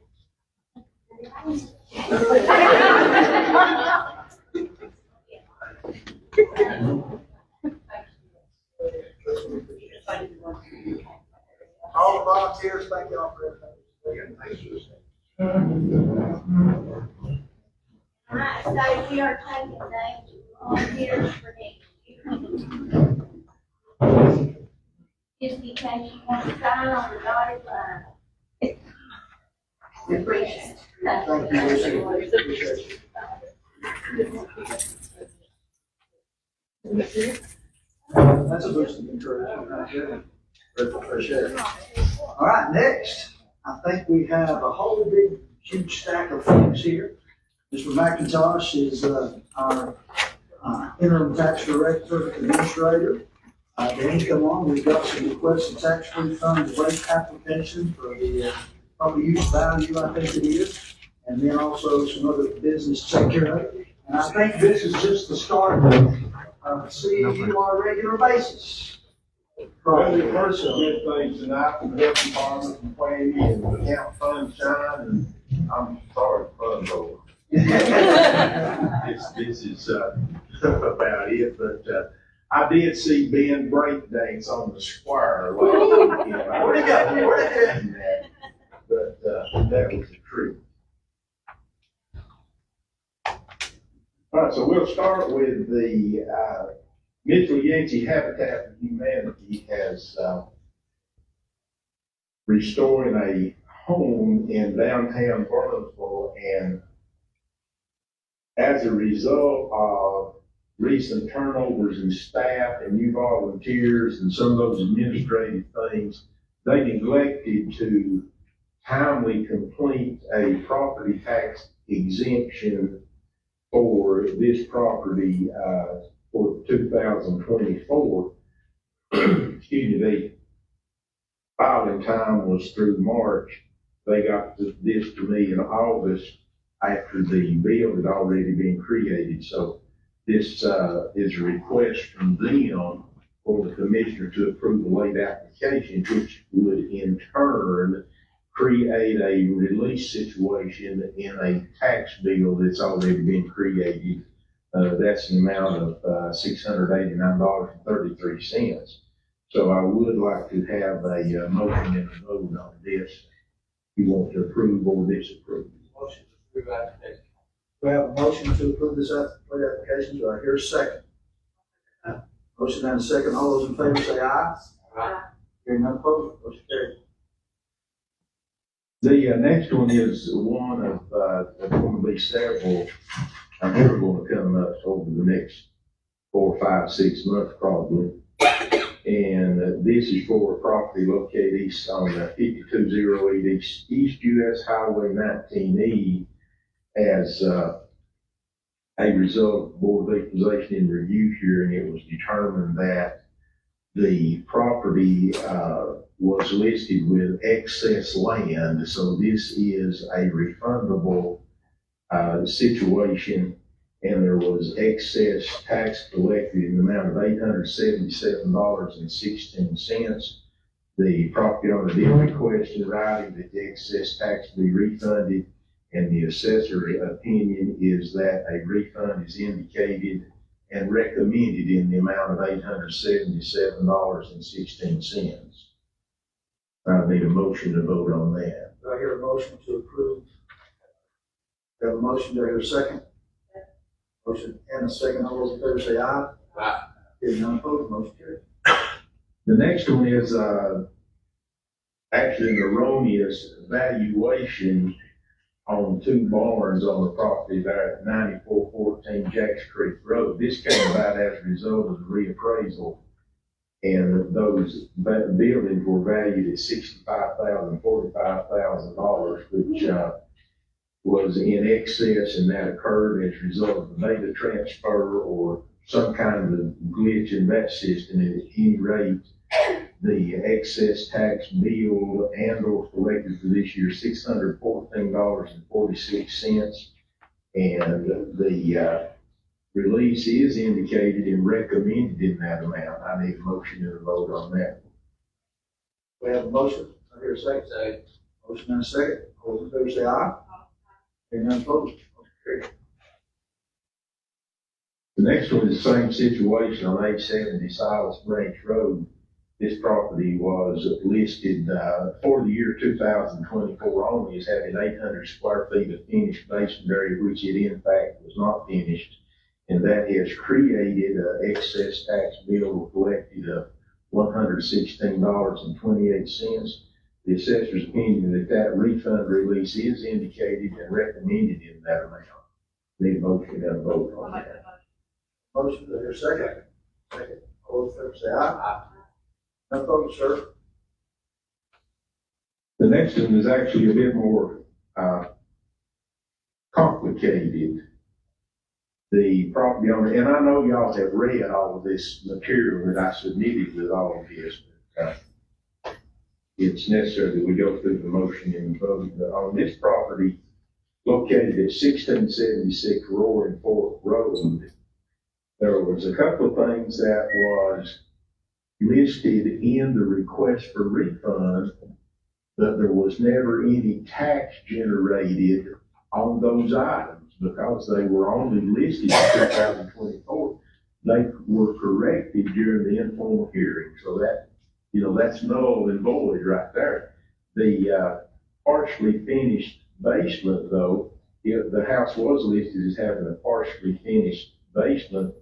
All the volunteers, thank y'all for everything. All right, so we are taking names of volunteers for next year. Just in case you want to sign on the dotted line. We appreciate it. Thank you, Lucy. Appreciate you. That's a boost of encouragement right there. Appreciate it. All right, next, I think we have a whole big, huge stack of things here. Mr. McIntosh is our interim tax director, administrator. Danny, come on, we've got some requested tax refund rate application for the property use value, I think it is. and then also some other business to take care of. And I think this is just the start of seeing you on a regular basis. Well, the first of good things tonight from the health department, from Wayne, and the Camp Sunshine, and I'm sorry, fun's over. This is, about it, but, I did see Ben breakdance on the square. Where'd he go? Where'd he go? But, that was a treat. All right, so we'll start with the, Mitchell Yancey Habitat for Humanity has, restoring a home in downtown Burnsville, and as a result of recent turnovers in staff and new volunteers and some of those administrative things, they neglected to timely complete a property tax exemption for this property, for 2024. Excuse me, the filing time was through March. They got this to me in August after the bill had already been created. So this is a request from them for the commissioner to approve a late application, which would in turn create a release situation in a tax bill that's already been created. That's an amount of $689.33. So I would like to have a motion and a vote on this. You want to approve or disapprove? Motion to approve application. We have a motion to approve this application. Do I hear a second? Motion and a second. All those in favor say aye. Aye. Hearing none opposed, motion carried. The next one is one of, there's going to be several, I'm sure going to come up over the next 4, 5, 6 months probably. And this is for a property located east on 5208 East US Highway 19E. As a result of Board of Equalization and Review hearing, it was determined that the property was listed with excess land. So this is a refundable situation, and there was excess tax collected in the amount of $877.16. The property owner did request in writing that the excess tax be refunded, and the assessor's opinion is that a refund is indicated and recommended in the amount of $877.16. I need a motion to vote on that. Do I hear a motion to approve? Do I have a motion? Do I hear a second? Motion and a second. All those in favor say aye. Aye. Hearing none opposed, motion carried. The next one is actually an erroneous valuation on 2 barns on the property there at 9414 Jacks Creek Road. This came about as a result of the reappraisal, and those buildings were valued at $65,000, $45,000, which was in excess, and that occurred as a result of a data transfer or some kind of glitch in that system. At any rate, the excess tax bill and or collected for this year, $614.46. And the release is indicated and recommended in that amount. I need a motion and a vote on that. We have a motion. I hear a second. Second. Motion and a second. All those in favor say aye. Hearing none opposed, motion carried. The next one is the same situation on 870 Silas Branch Road. This property was listed for the year 2024 only as having 800 square feet of finished basement area, which it in fact was not finished. And that has created an excess tax bill collected of $116.28. The assessor's opinion that refund release is indicated and recommended in that amount. Need a motion and a vote on that. Motion, do I hear a second? Second. All those in favor say aye. None opposed, sir. The next one is actually a bit more complicated. The property owner, and I know y'all have read all of this material that I submitted with all of this, but it's necessary that we go through the motion and vote. But on this property, located at 1676 Roaring Fork Road. There was a couple of things that was listed in the request for refund, but there was never any tax generated on those items because they were only listed in 2024. They were corrected during the informal hearing, so that, that's null and void right there. The partially finished basement, though, the house was listed as having a partially finished basement.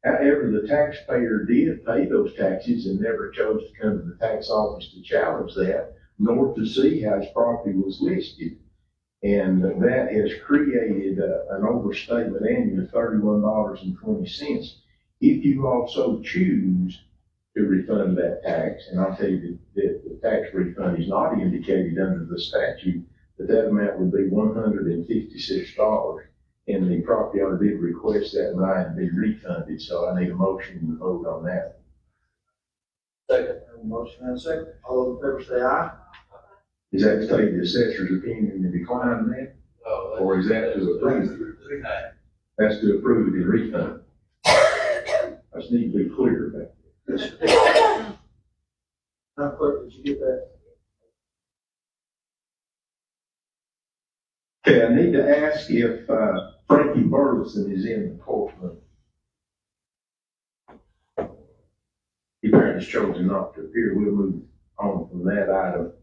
However, the taxpayer did pay those taxes and never chose to come to the tax office to challenge that, nor to see how his property was listed. And that has created an overstatement annually of $31.20. If you also choose to refund that tax, and I'll tell you that the tax refund is not indicated under the statute, that amount would be $156. And the property owner did request that line be refunded, so I need a motion to vote on that. Second. Have a motion and a second. All those in favor say aye. Is that to take the assessor's opinion and decline that? Or is that to approve? That's to approve the refund. I just need to be clear about that. Madam Clerk, did you get that? Okay, I need to ask if Frankie Burleson is in the courtroom. He apparently has chosen not to appear. We'll move on from that item.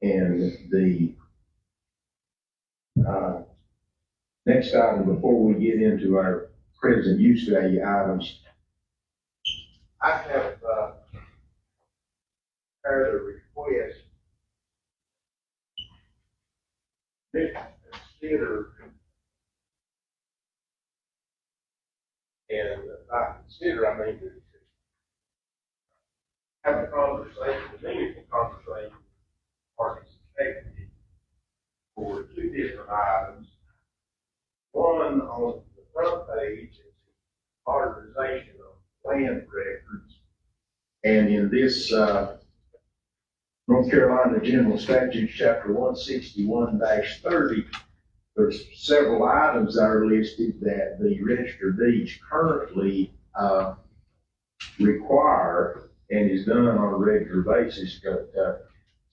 And the next item, before we get into our present use value items, I have heard a request to consider, and by consider, I mean to have a conversation, a meaningful conversation, parties affected for two different items. One on the front page is the modernization of land records. And in this North Carolina General Statutes, Chapter 161-30, there's several items that are listed that the Register of Deeds currently require and is done on a regular basis. But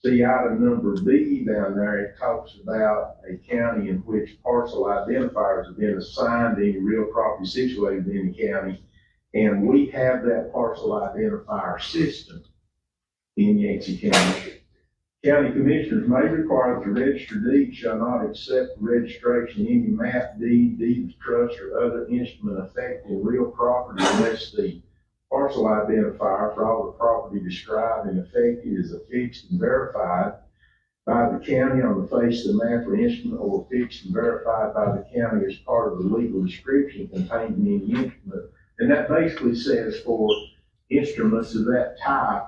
see item number B down there, it talks about a county in which parcel identifiers have been assigned to any real property situated in the county. And we have that parcel identifier system in Yancey County. County commissioners may require that the Register of Deeds shall not accept registration of any map, deed of trust, or other instrument affecting real property unless the parcel identifier for all the property described and affected is affixed and verified by the county on the face of the map or instrument, or affixed and verified by the county as part of the legal description contained in any instrument. And that basically says for instruments of that type.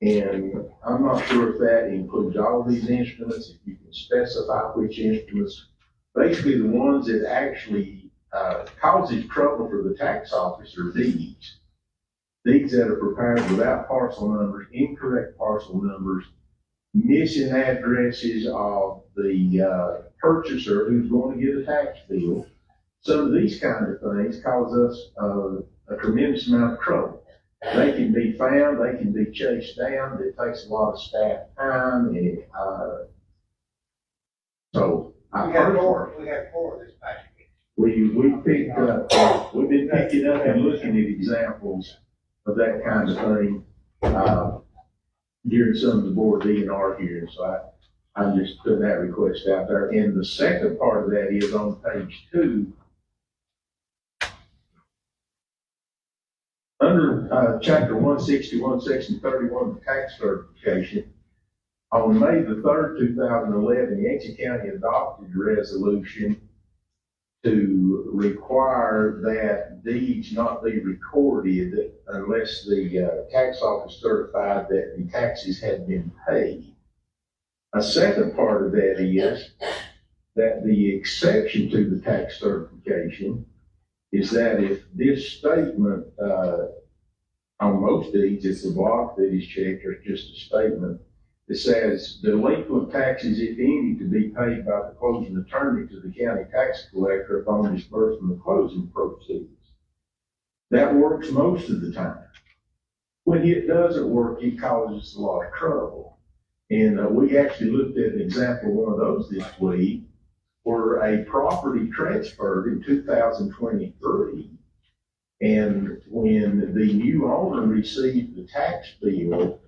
And I'm not sure if that includes all these instruments, if you can specify which instruments. Basically, the ones that actually causes trouble for the tax office are deeds. Deeds that are prepared without parcel numbers, incorrect parcel numbers, missing addresses of the purchaser who's going to get a tax bill. Some of these kind of things cause us a tremendous amount of trouble. They can be found, they can be chased down. It takes a lot of staff time. And, so We have four of this package. we picked up, we've been picking up and looking at examples of that kind of thing during some of the board DNR hearings. So I'm just putting that request out there. And the second part of that is on page 2. Under Chapter 161, Section 31, tax certification, on May the 3rd, 2011, Yancey County adopted a resolution to require that deeds not be recorded unless the tax office certified that the taxes had been paid. A second part of that is that the exception to the tax certification is that if this statement, on most deeds, it's a block that is checked or just a statement, that says delinquent taxes, if any, to be paid by the closing attorney to the county tax collector upon disbursement of closing proceeds. That works most of the time. When it doesn't work, it causes a lot of trouble. And we actually looked at an example of one of those this week, where a property transferred in 2023. And when the new owner received the tax bill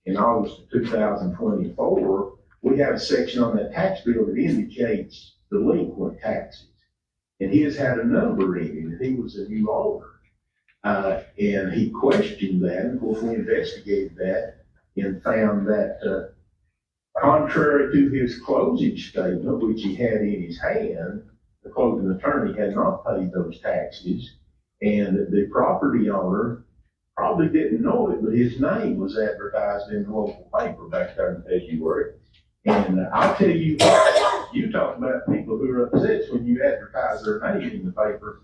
in August of 2024, we have a section on that tax bill that indicates delinquent taxes. And his had a number in it. He was a new owner. And he questioned that. And of course, we investigated that and found that contrary to his closing statement, which he had in his hand, the closing attorney had not paid those taxes. And the property owner probably didn't know it, but his name was advertised in the local paper back there in February. And I'll tell you what, you talk about people who are upset when you advertise their name in the paper,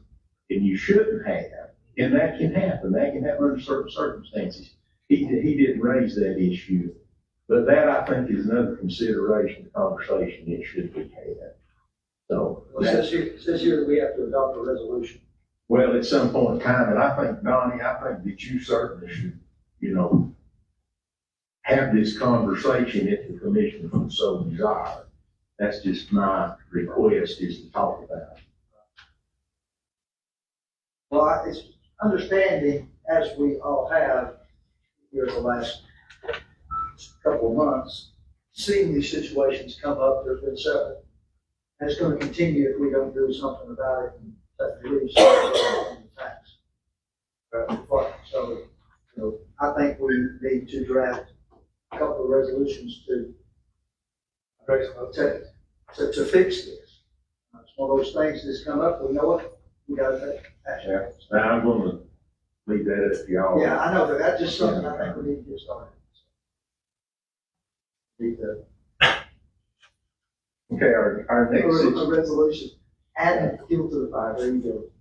and you shouldn't have. And that can happen. That can happen under certain circumstances. He didn't raise that issue. But that, I think, is another consideration, conversation that should be had. So. Well, it says here that we have to adopt a resolution. Well, at some point in time, and I think, Donnie, I think that you certainly should, have this conversation if the commission would so desire. That's just my request, is to talk about it. Well, it's understanding, as we all have here the last couple of months, seeing these situations come up, there's been several. And it's going to continue if we don't do something about it and that relieves the tax. So, I think we need to draft a couple of resolutions to fix this. It's one of those things that's come up, we know it, we got to take action. Yeah. Now, I'm going to leave that up to y'all. Yeah, I know, but that's just something I think we need to get started. Need to. Okay, our next. A resolution, add fuel to the fire, there you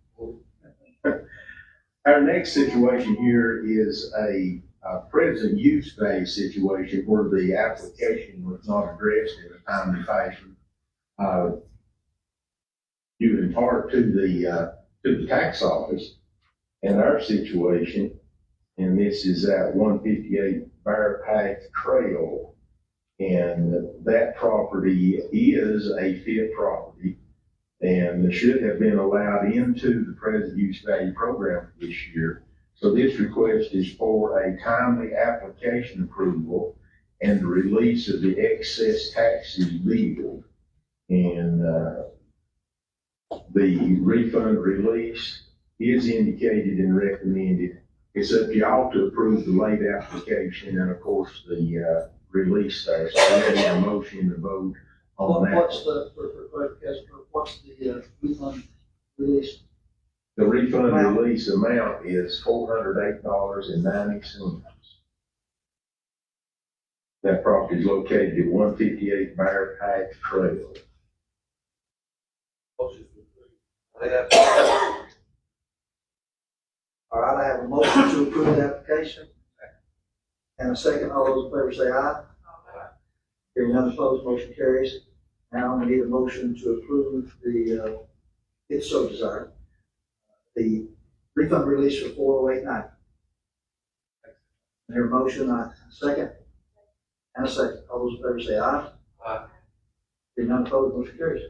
go. Our next situation here is a present use day situation where the application was not addressed in a timely fashion, due in part to the tax office. And our situation, and this is at 158 Bear Path Trail, and that property is a fit property and should have been allowed into the present use value program this year. So this request is for a timely application approval and the release of the excess taxes bill. And the refund release is indicated and recommended. It's up to y'all to approve the late application and of course the release there. So we need a motion to vote on that. What's the refund release? The refund release amount is $408.90. That property is located at 158 Bear Path Trail. All right, I have a motion to approve the application. And a second, all those in favor say aye. Hearing none opposed, motion carries. Now we need a motion to approve the, if so desired, the refund release for 4089. Their motion, second, and a second. All those in favor say aye. Aye. Hearing none opposed, motion carries.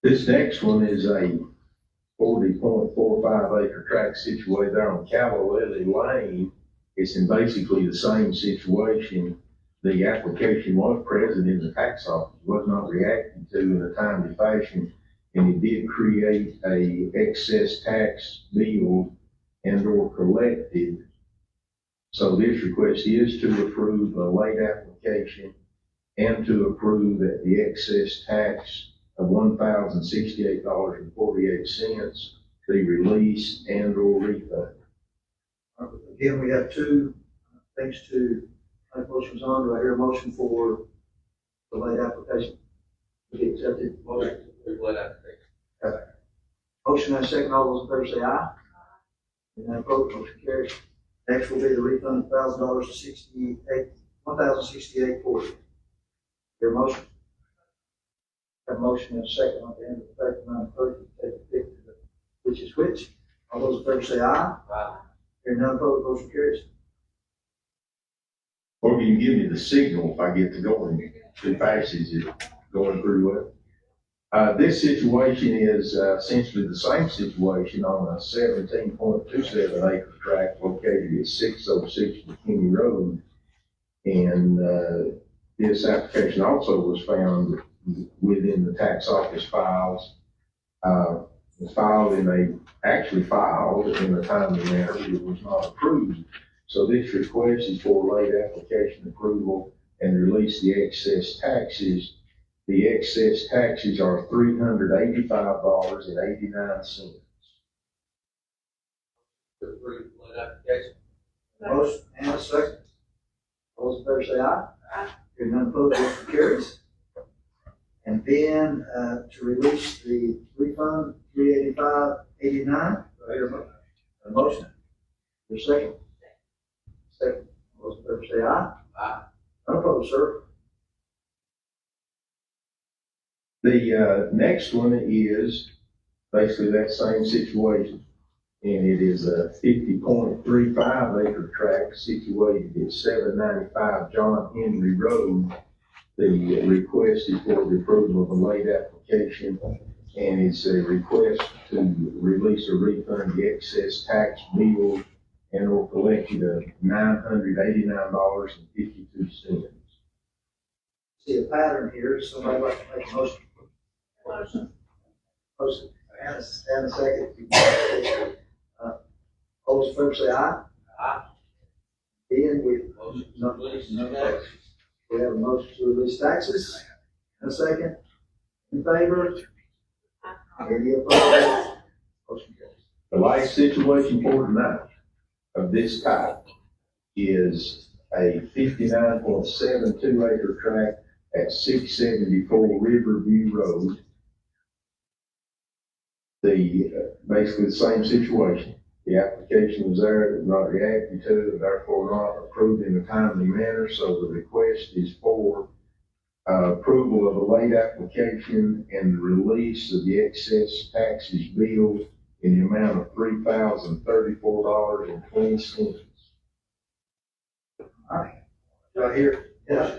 This next one is a 40.45 acre tract situated there on Cavallelli Lane. It's in basically the same situation. The application was present in the tax office, was not reacted to in a timely fashion, and it did create a excess tax bill and or collected. So this request is to approve a late application and to approve that the excess tax of $1,068.48 be released and or refunded. Again, we have two things to make motions on. Do I hear a motion for the late application to be accepted? Motion for late application. Motion and a second. All those in favor say aye. And then opposed, motion carries. Next will be the refund of $1,000 to $1,068.40. Your motion? A motion and a second on the end of the paper, Madam Clerk, you take a pick to the, which is which. All those in favor say aye. Aye. Hearing none opposed, motion carries. Or you can give me the signal if I get to going too fast. Is it going pretty well? This situation is essentially the same situation on a 17.27 acre tract located at 606 McKinney Road. And this application also was found within the tax office files. It was filed in a timely manner, but it was not approved. So this request is for late application approval and release the excess taxes. The excess taxes are $385.89. Motion and a second. All those in favor say aye. Aye. Hearing none opposed, motion carries. And then, to release the refund, $385.89. Do I hear a motion? Your second? Second. All those in favor say aye. Aye. None opposed, sir. The next one is basically that same situation. And it is a 50.35 acre tract situated at 795 John Henry Road. The request is for the approval of a late application, and it's a request to release or refund the excess tax bill and or collected of $989.52. See a pattern here. Somebody like to make a motion? Motion. Motion and a second. All those in favor say aye. Aye. Then we Motion No, to release no. taxes. We have a motion to release taxes. And a second. In favor? Any opposed? Motion carries. The last situation for tonight of this type is a 59.72 acre tract at 674 Riverview Road. Basically the same situation. The application was there, it was not reacted to, and therefore not approved in a timely manner, so the request is for approval of a late application and the release of the excess taxes bill in the amount of $3,034.20. All right. Do I hear? Yeah.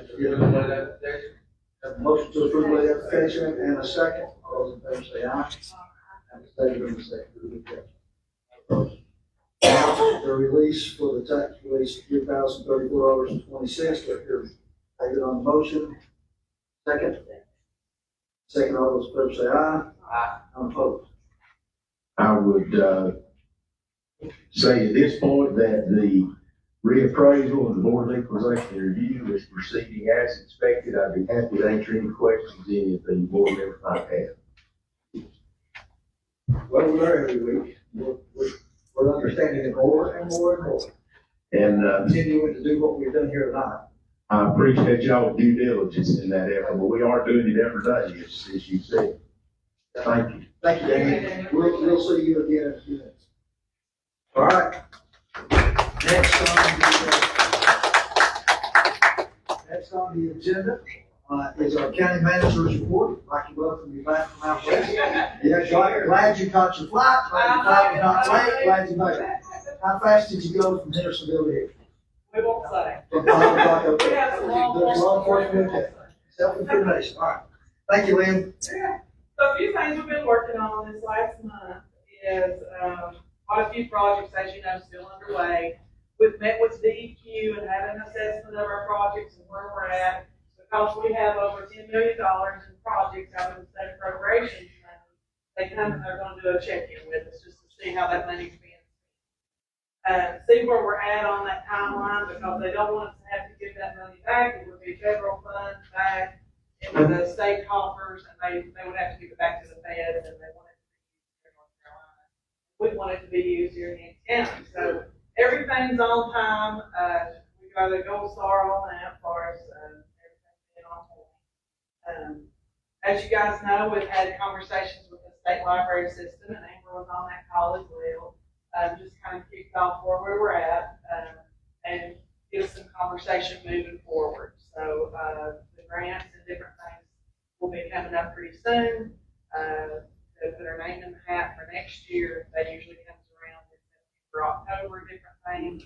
Have a motion to approve the application and a second. All those in favor say aye. And stated in the second. The release for the tax release, $3,034.26. Do I hear David on the motion? Second. Second, all those in favor say aye. Aye. None opposed. I would say at this point that the reappraisal of the Board of Equalization and Review is proceeding as expected. I'd be happy to answer any questions any of the board members might have. Well, we're there every week. We're understanding it more and more and more. And Continuing to do what we've done here tonight. I appreciate y'all's due diligence in that effort, but we are doing it every day, as you said. Thank you. Thank you, Danny. We'll see you again in a few minutes. All right. Next on the agenda is our county manager's report. I'd like to welcome you back from out west. Yeah, glad you caught your flight. Glad your flight was not late. Glad you made it. How fast did you go from Hendersonville to here? We won't say. From 5 o'clock up We there. have some long There's law enforcement. Okay. Self-incrimination. All right. Thank you, Lynn. Yeah. So a few things we've been working on this last month is quite a few projects, as you know, still underway. We've met with DEQ and had an assessment of our projects and where we're at, because we have over $10 million in projects out of the state appropriations money. They come and they're going to do a check-in with us just to see how that money's being spent. See where we're at on that timeline, because they don't want us to have to give that money back. It would be federal funds back into the state coffers, and they would have to give it back to the feds, and they want it to be used here in North Carolina. We want it to be used here in Yankton County. So everything's on time. We got a gold star on that for us. Everything's been on point. As you guys know, we've had conversations with the state library system, and Amber was on that call as well. Just kind of kicked off where we were at. And get some conversation moving forward. So, the grants and different things will be coming up pretty soon. To put our name in the hat for next year, that usually comes around in September, October, different things.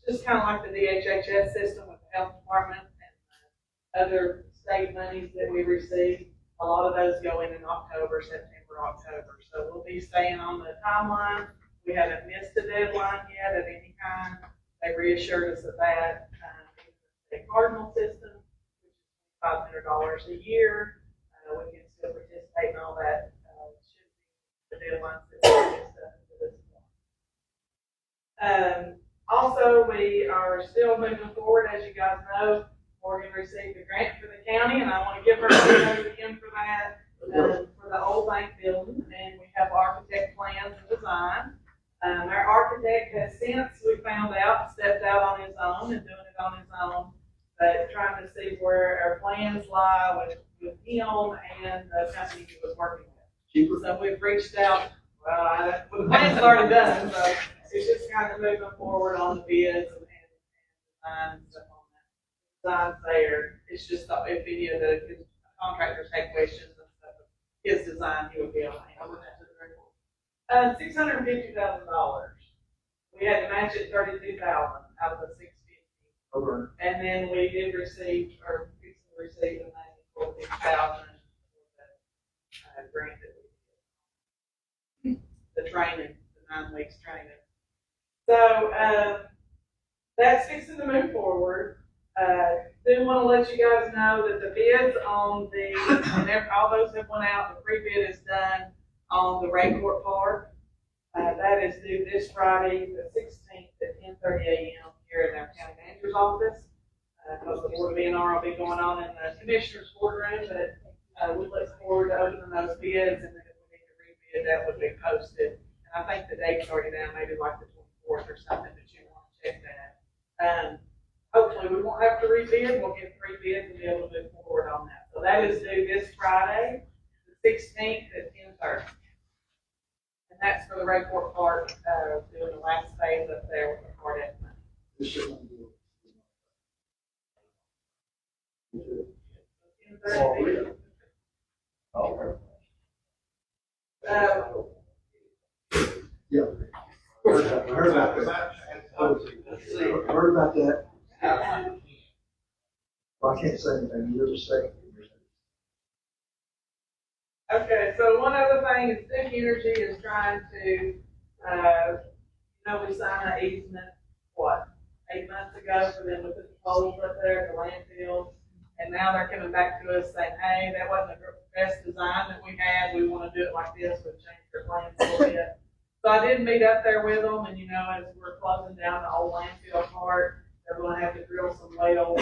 Just kind of like the DHHS system with the health department and other state monies that we receive. A lot of those go in October, September, October. So we'll be staying on the timeline. We haven't missed a deadline yet of any kind. They reassured us of that. The Cardinal system, which is $500 a year. We can still participate in all that. Should be the deadlines that we missed up to this point. Also, we are still moving forward. As you guys know, Morgan received a grant for the county, and I want to give her kudos again for that, for the old bank building. And we have architect plans and design. Our architect has since, we found out, stepped out on his own and doing it on his own, but trying to see where our plans lie with him and the company he was working with. So we've reached out, the plan's already done, so it's just kind of moving forward on the bids and design and stuff on that. Design's there. It's just if any of the contractors had questions and stuff, his design, he would be able to handle that to the report. $650,000. We had to match it $32,000 out of the $650,000. Over. And then we did receive, or received the money for $50,000 for the grant that we did. The training, the 9 weeks training. So that's fixing to move forward. Do want to let you guys know that the bids on and all those have went out. The pre-bid is done on the Ray Court Park. That is due this Friday, the 16th at 10:30 a.m. here in our county manager's office. Because the board of NR will be going on in the commissioner's boardroom, but we look forward to opening those bids, and then if we need to rebid, that would be posted. And I think the date's already down, maybe like the 24th or something, but you want to check that. Hopefully we won't have to rebid. We'll get 3 bids and be able to move forward on that. So that is due this Friday, the 16th at 10:30. And that's for the Ray Court Park, doing the last phase up there with the card at money. This should not be. Yeah. Heard about that. Heard about that. Well, I can't say anything. You're the second. Okay, so one other thing is Duke Energy is trying to, we signed an easement, 8 months ago for them to put the poles up there at the landfill. And now they're coming back to us saying, hey, that wasn't the best design that we had. We want to do it like this. We've changed our plans a little bit. So I did meet up there with them, and as we're closing down the old landfill part, they're going to have to drill some wells.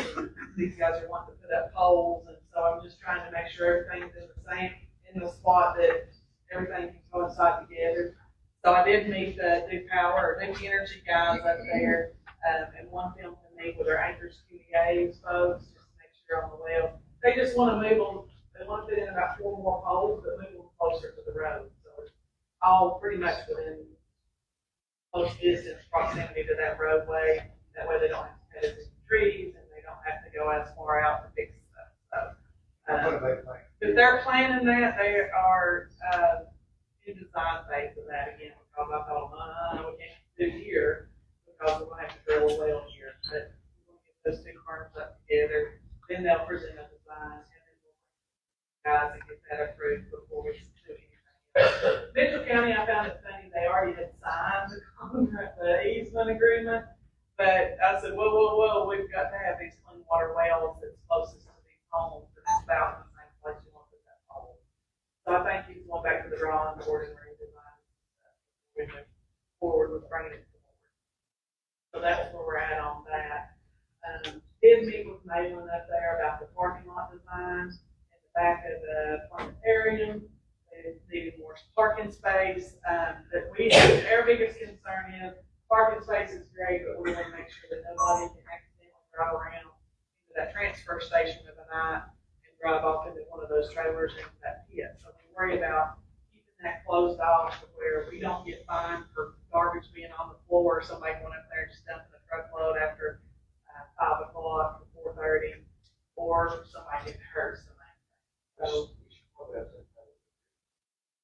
These guys are wanting to put up poles, and so I'm just trying to make sure everything's in the spot that everything can coincide together. So I did meet the Duke Energy guys up there, and want them to meet with our Anchors QDA's folks, just to make sure on the well. They just want to move them. They want to put in about 4 more poles, but move them closer to the road. So it's all pretty much within close distance proximity to that roadway. That way they don't have to cut into trees, and they don't have to go as far out to fix stuff. So, if they're planning that, they are in design phase of that again, because I told them, we can't do here, because we're going to have to drill a well here. But we're going to get those 2 firms up together, then they'll present a design, and then we'll guys and get that approved before we do anything. Mitchell County, I found it funny, they already had signed the easement agreement, but I said, whoa, we've got to have these clean water wells that's closest to these homes, and it's about the same place you want to put that hole. So I think he's going back to the drawing board and redesign we move forward with bringing it forward. So that's where we're at on that. Did meet with Malin up there about the parking lot design in the back of the planetarium. They needed more parking space. That our biggest concern is parking space is great, but we want to make sure that nobody can accidentally drive around into that transfer station of the night and drive off into one of those trailers into that pit. So we worry about keeping that closed off to where we don't get fined for garbage being on the floor, somebody going up there and just dumping a truckload after 5 o'clock to 4:30, or somebody getting hurt, so.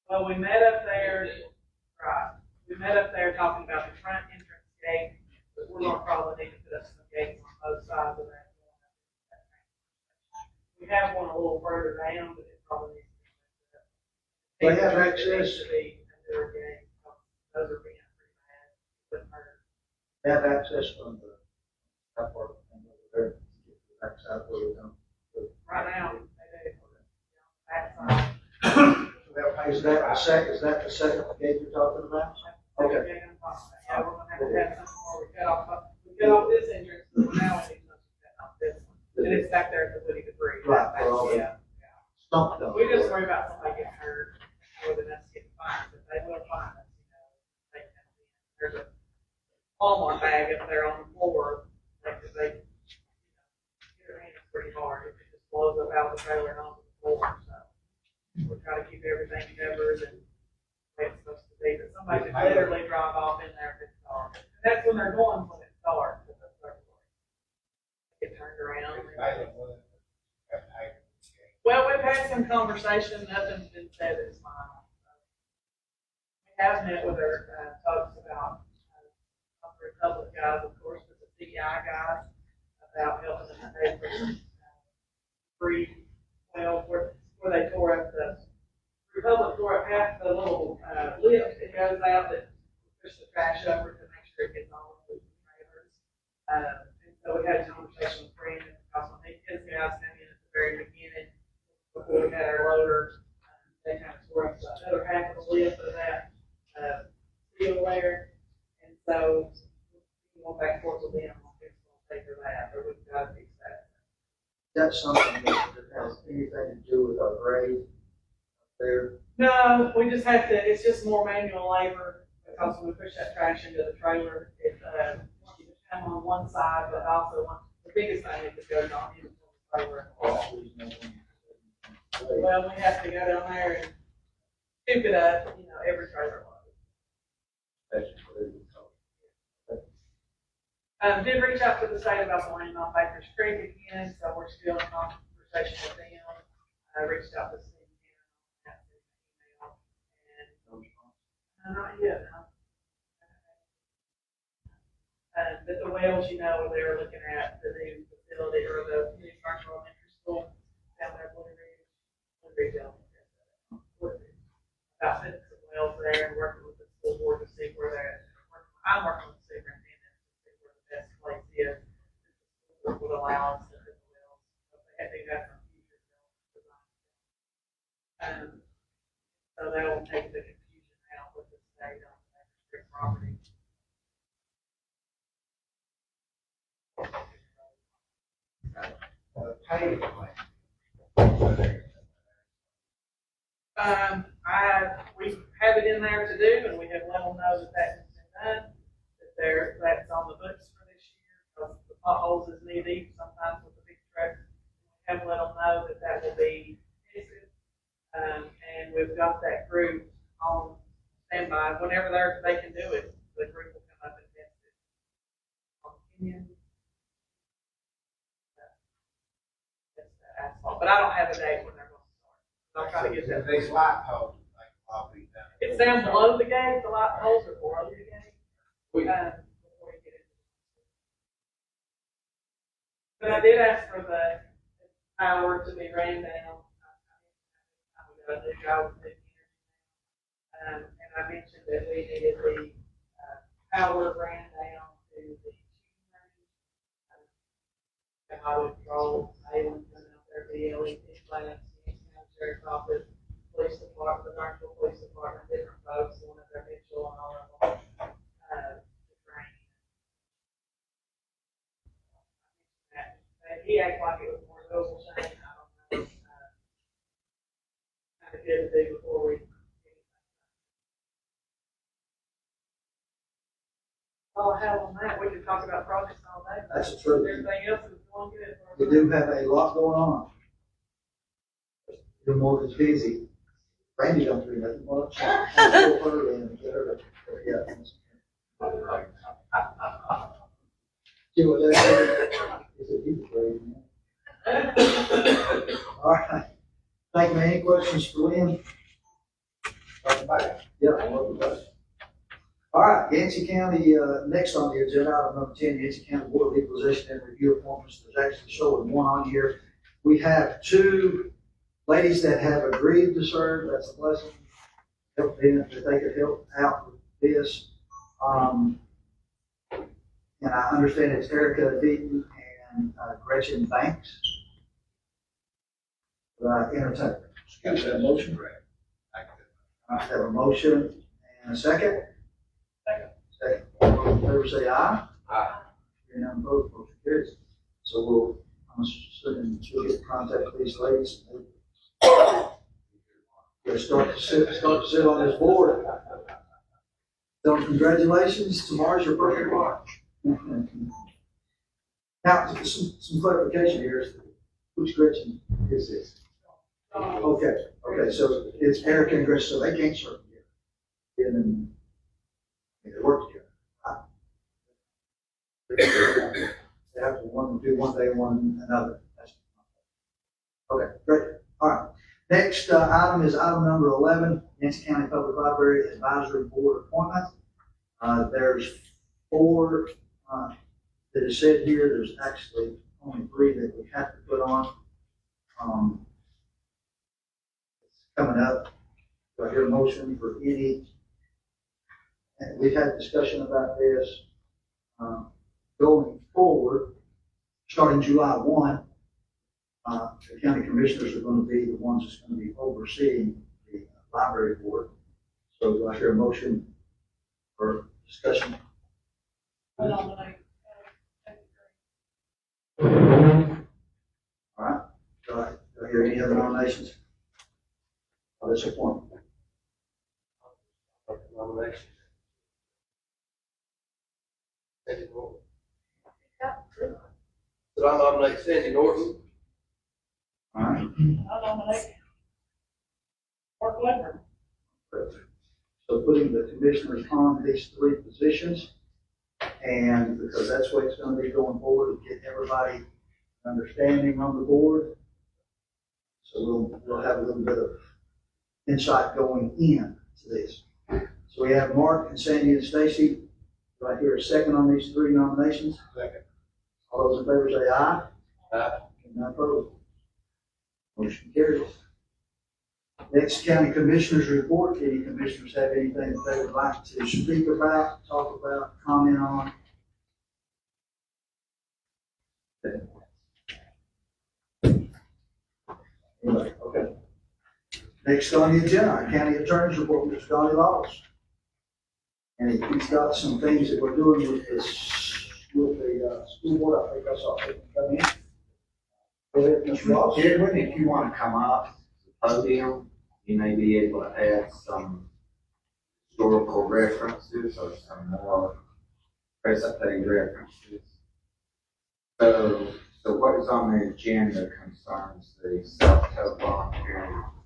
Well, we met up there, right, we met up there talking about the front entrance gate, but we're gonna probably need to put up some gates on both sides of that. We have one a little further down, but it probably needs to be put up. They have It access? needs to be under a gate, those are being pretty bad, wouldn't hurt. Have access from the, that part, and over there, get the backside where we come. Right now, they do, backside. Is that the second gate you're talking about? Okay. Yeah, we're gonna have to have something where we cut off this entrance, but now we need to cut off this one. And it's back there at the Woody Debris. Right, for all the- Yeah. Stump dump. We just worry about somebody getting hurt, more than us getting fined, but they will fine us, you know. They come in. There's a Walmart bag up there on the floor, like, they, you know, get their hands pretty hard, if it just blows up out of the trailer and onto the floor, so. We're trying to keep everything covered and the way it's supposed to be, but somebody could literally drive off in there if it's dark. And that's when they're going, when it's dark, because that's their place. Get turned around. Well, we've had some conversation, nothing's been said at this time. We have met with our folks about, Republic guys, of course, with the CI guys, about helping them pay for free, well, where they tore up the, Republic tore up half the little, lift that goes out that push the trash over to make sure it gets all of the trailers. And so we had a conversation with Brandon, because when his guys came in at the very beginning, before we had our loaders, they kind of tore up the other half of the lift of that, steel layer. And so, we went back and forth with them, we'll pay for that, or we've got to fix that. That's something that has anything to do with our grade there. No, we just have to, it's just more manual labor, because when we push that trash into the trailer, it, you just come on one side, but also the biggest thing is it goes on into the trailer. Well, we have to go down there and scoop it up, you know, every trailer load. Did reach out to the state about the land on Baker's Creek again, so we're still in conversation with them. I reached out to Steve and not yet, no. But the wells, you know, they were looking at the new facility or the new Marshall Elementary School down there, Blue Ridge, about putting some wells there and working with the school board to see where they're, I'm working with the superintendent to see where the best place is. That would allow us to put the wells, but they have to have some future design. So that will take the confusion out with the state on the property. We have it in there to do, and we have let them know that that has been done, that that's on the books for this year, because the potholes is knee deep sometimes with the big trucks. We have let them know that that will be fixed, and we've got that group on standby. Whenever they can do it, the group will come up and test it. That's the asphalt, but I don't have a date when they're going to start. I'll try to get that. These light poles, like, property down. It's down below the gate, the light poles are below the gate. Before you get it. But I did ask for the power to be ran down. We got a new job with and I mentioned that we needed the power ran down to the highway patrol, Ayland, out there, the LED lamps, the sheriff's office, police department, the Marshall Police Department, different folks, one of their Mitchell and all of them, to train. And he acted like it was more noble shame, I don't know, kind of good to do before we. All I have on that, we could talk about projects all day. That's the truth. Everything else is going good. We do have a lot going on. You're more than busy. Randy don't do nothing much. I'll pull her in and get her to, yeah. See what that is? He said he was ready, man. All right. Thank you, man. Any questions for Lynn? Yeah, welcome back. All right, Yancey County, next on the agenda, item number 10, Yancey County Board of Equalization and Review appointments. There's actually showing one on here. We have two ladies that have agreed to serve. That's a blessing. Help them if they could help out with this. And I understand it's Erica Deaton and Gretchen Banks. Entertainment. Got that motion, Greg? I have a motion and a second. Second. All those in favor say aye. Aye. Hearing none opposed, motion carries. So I'm assuming we'll get in contact with these ladies. They'll start to sit on this board. So congratulations, tomorrow's your birthday tomorrow. Now, some clarification here. Which Gretchen is this? Okay, so it's Erica and Gretchen, so they can't serve together. And then they work together. They have to do one day, one another. Okay, great. All right. Next item is item number 11, Yancey County Public Library Advisory Board appointment. There's 4 that is said here. There's actually only 3 that we have to put on. It's coming up. Do I hear a motion for any? And we've had discussion about this going forward, starting July 1. The county commissioners are going to be the ones that's going to be overseeing the library board. So do I hear a motion for discussion? I nominate. All right. Do I hear any other nominations for this appointment? Nomination. Did I nominate Sandy Norton? All right. I nominate Mark Ledford. So putting the commissioners on these 3 positions, and because that's the way it's going to be going forward, to get everybody understanding on the board. So we'll have a little bit of insight going in to this. So we have Mark and Sandy and Stacy. Do I hear a second on these 3 nominations? Second. All those in favor say aye. Aye. None opposed. Motion carries. Next, county commissioners report. Any commissioners have anything that they would like to speak about, talk about, comment on? Anyway, okay. Next on the agenda, our county attorney's report, Mr. Donnie Laws. And he's got some things that we're doing with this, with the school board. I think I saw it come in. Go ahead, Mr. Laws. Edwin, if you want to come up to the podium, you may be able to add some historical references or some more present-day references. So what is on the agenda concerns the South Toe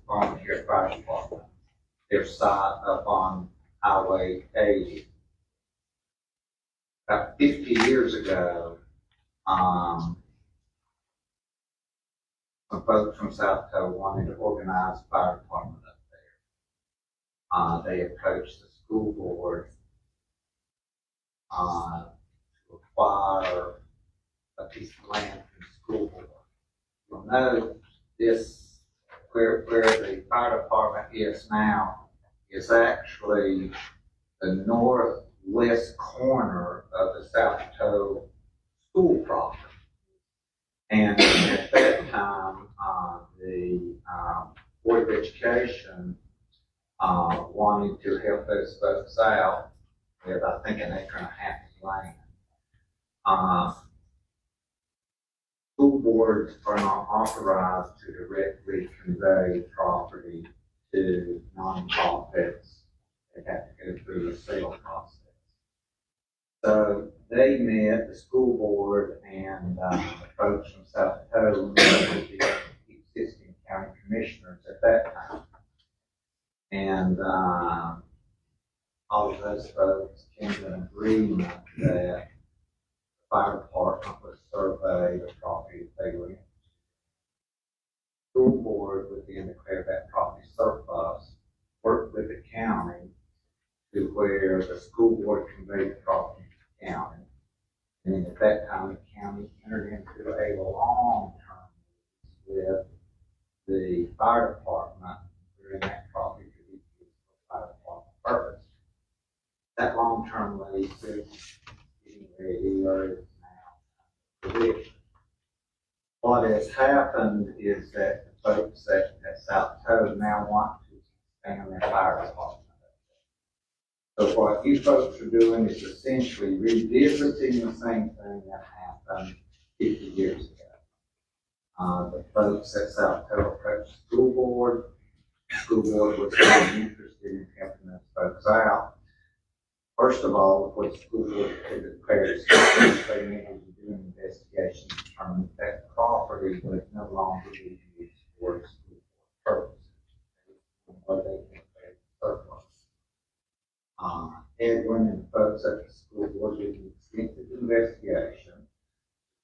Volunteer Fire Department. Their site up on Highway 80. About 50 years ago, some folks from South Toe wanted to organize a fire department up there. They approached the school board to acquire a piece of land from the school board. You'll know this, where the fire department is now, is actually the northwest corner of the South Toe school property. And at that time, the Board of Education wanted to help those folks out with, I think, 1.5 acres of land. School boards are not authorized to directly convey property to nonprofits. They have to go through a sale process. So they met, the school board and the folks from South Toe, met with the existing county commissioners at that time. And all of those folks came to an agreement that the fire department was survey the property that they were in. School board would then declare that property surplus, work with the county to where the school board conveyed the property to the county. And then at that time, the county entered into a long-term lease with the fire department, wherein that property could be used for fire department purpose. That long-term lease is getting ready, or is now finished. What has happened is that the folks at South Toe now want to expand their fire department. So what you folks are doing is essentially revisiting the same thing that happened 50 years ago. The folks at South Toe approached the school board. The school board was very interested in helping those folks out. First of all, what the school board had declared is they needed to do an investigation to determine that property would no longer be used for school board purposes. What they declared surplus. Edwin and folks at the school board did an extensive investigation,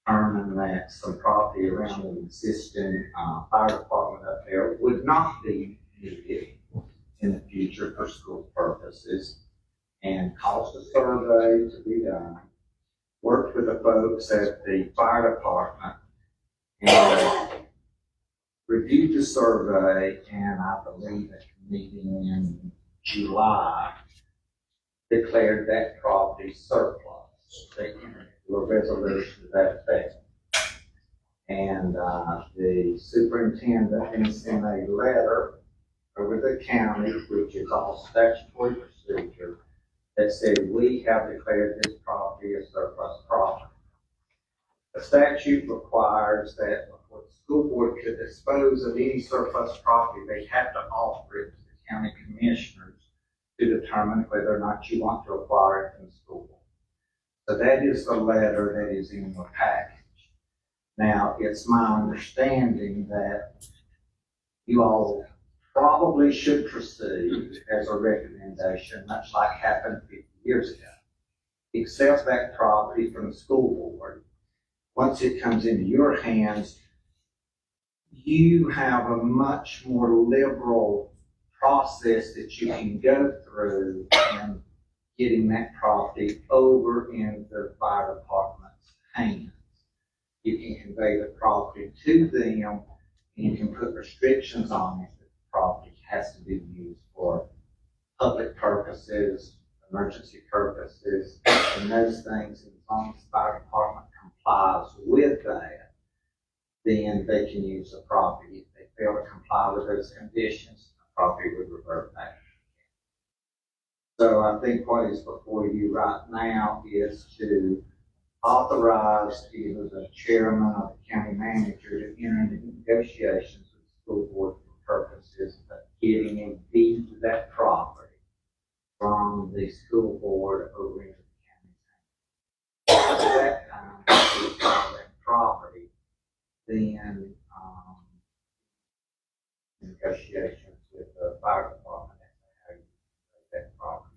determined that some property around the existing fire department up there would not be needed in the future for school purposes, and caused a survey to be done, worked with the folks at the fire department, and reviewed the survey, and I believe at the meeting in July, declared that property surplus. They entered into a resolution to that effect. And the superintendent then sent a letter over the county, which is all statutory procedure, that said we have declared this property as surplus property. The statute requires that before the school board could dispose of any surplus property, they have to offer it to the county commissioners to determine whether or not you want to acquire it from the school board. So that is the letter that is in your package. Now, it's my understanding that you all probably should proceed as a recommendation, much like happened 50 years ago. Accept that property from the school board. Once it comes into your hands, you have a much more liberal process that you can go through in getting that property over in the fire department's hands. You can convey the property to them, and you can put restrictions on it that the property has to be used for public purposes, emergency purposes, and those things. And as long as the fire department complies with that, then they can use the property. If they fail to comply with those conditions, property would revert back. So I think what is before you right now is to authorize either the chairman or the county manager to enter into negotiations with the school board for purposes of getting a deed to that property from the school board over into the county's hands. At that time, if you acquire that property, then negotiations with the fire department as to how you take that property.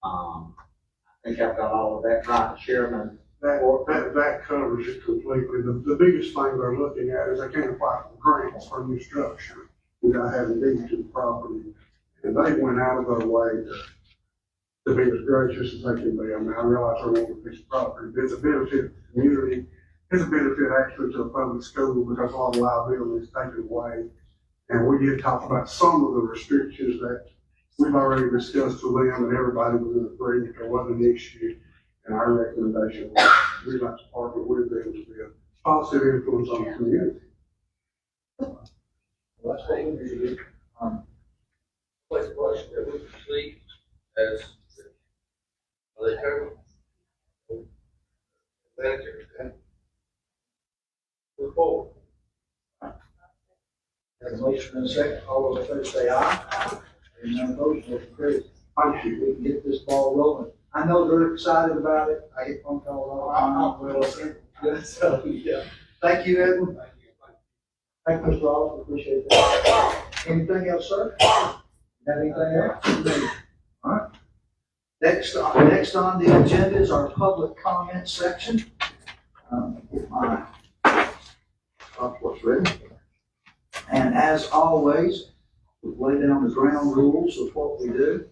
I think I've got all of that right, Chairman. That covers it completely. The biggest thing they're looking at is they can't apply for grants for new structure without having deed to the property. And they went out of their way to be as gracious as they can be. I mean, I realize they're wanting a piece of property, but it's a benefit to the community. It's a benefit actually to the public school because a lot of liability is taken away. And we did talk about some of the restrictions that we've already discussed with them, and everybody was in agreement there wasn't an issue. And our recommendation was we'd like to partner with them to be a positive influence on the community. Well, that's what we do. Place a question that we proceed as they cover. Move forward. Have a motion and a second. All those in favor say aye. And none opposed, motion carries. Thank you. We can get this ball rolling. I know they're excited about it. I get phone calls all the time. Well, so, yeah. Thank you, Edwin. Thank you, Mr. Ross. Appreciate that. Anything else, sir? Have anything else? All right. Next on the agenda is our public comment section. Get my report's ready. And as always, we lay down the ground rules of what we do.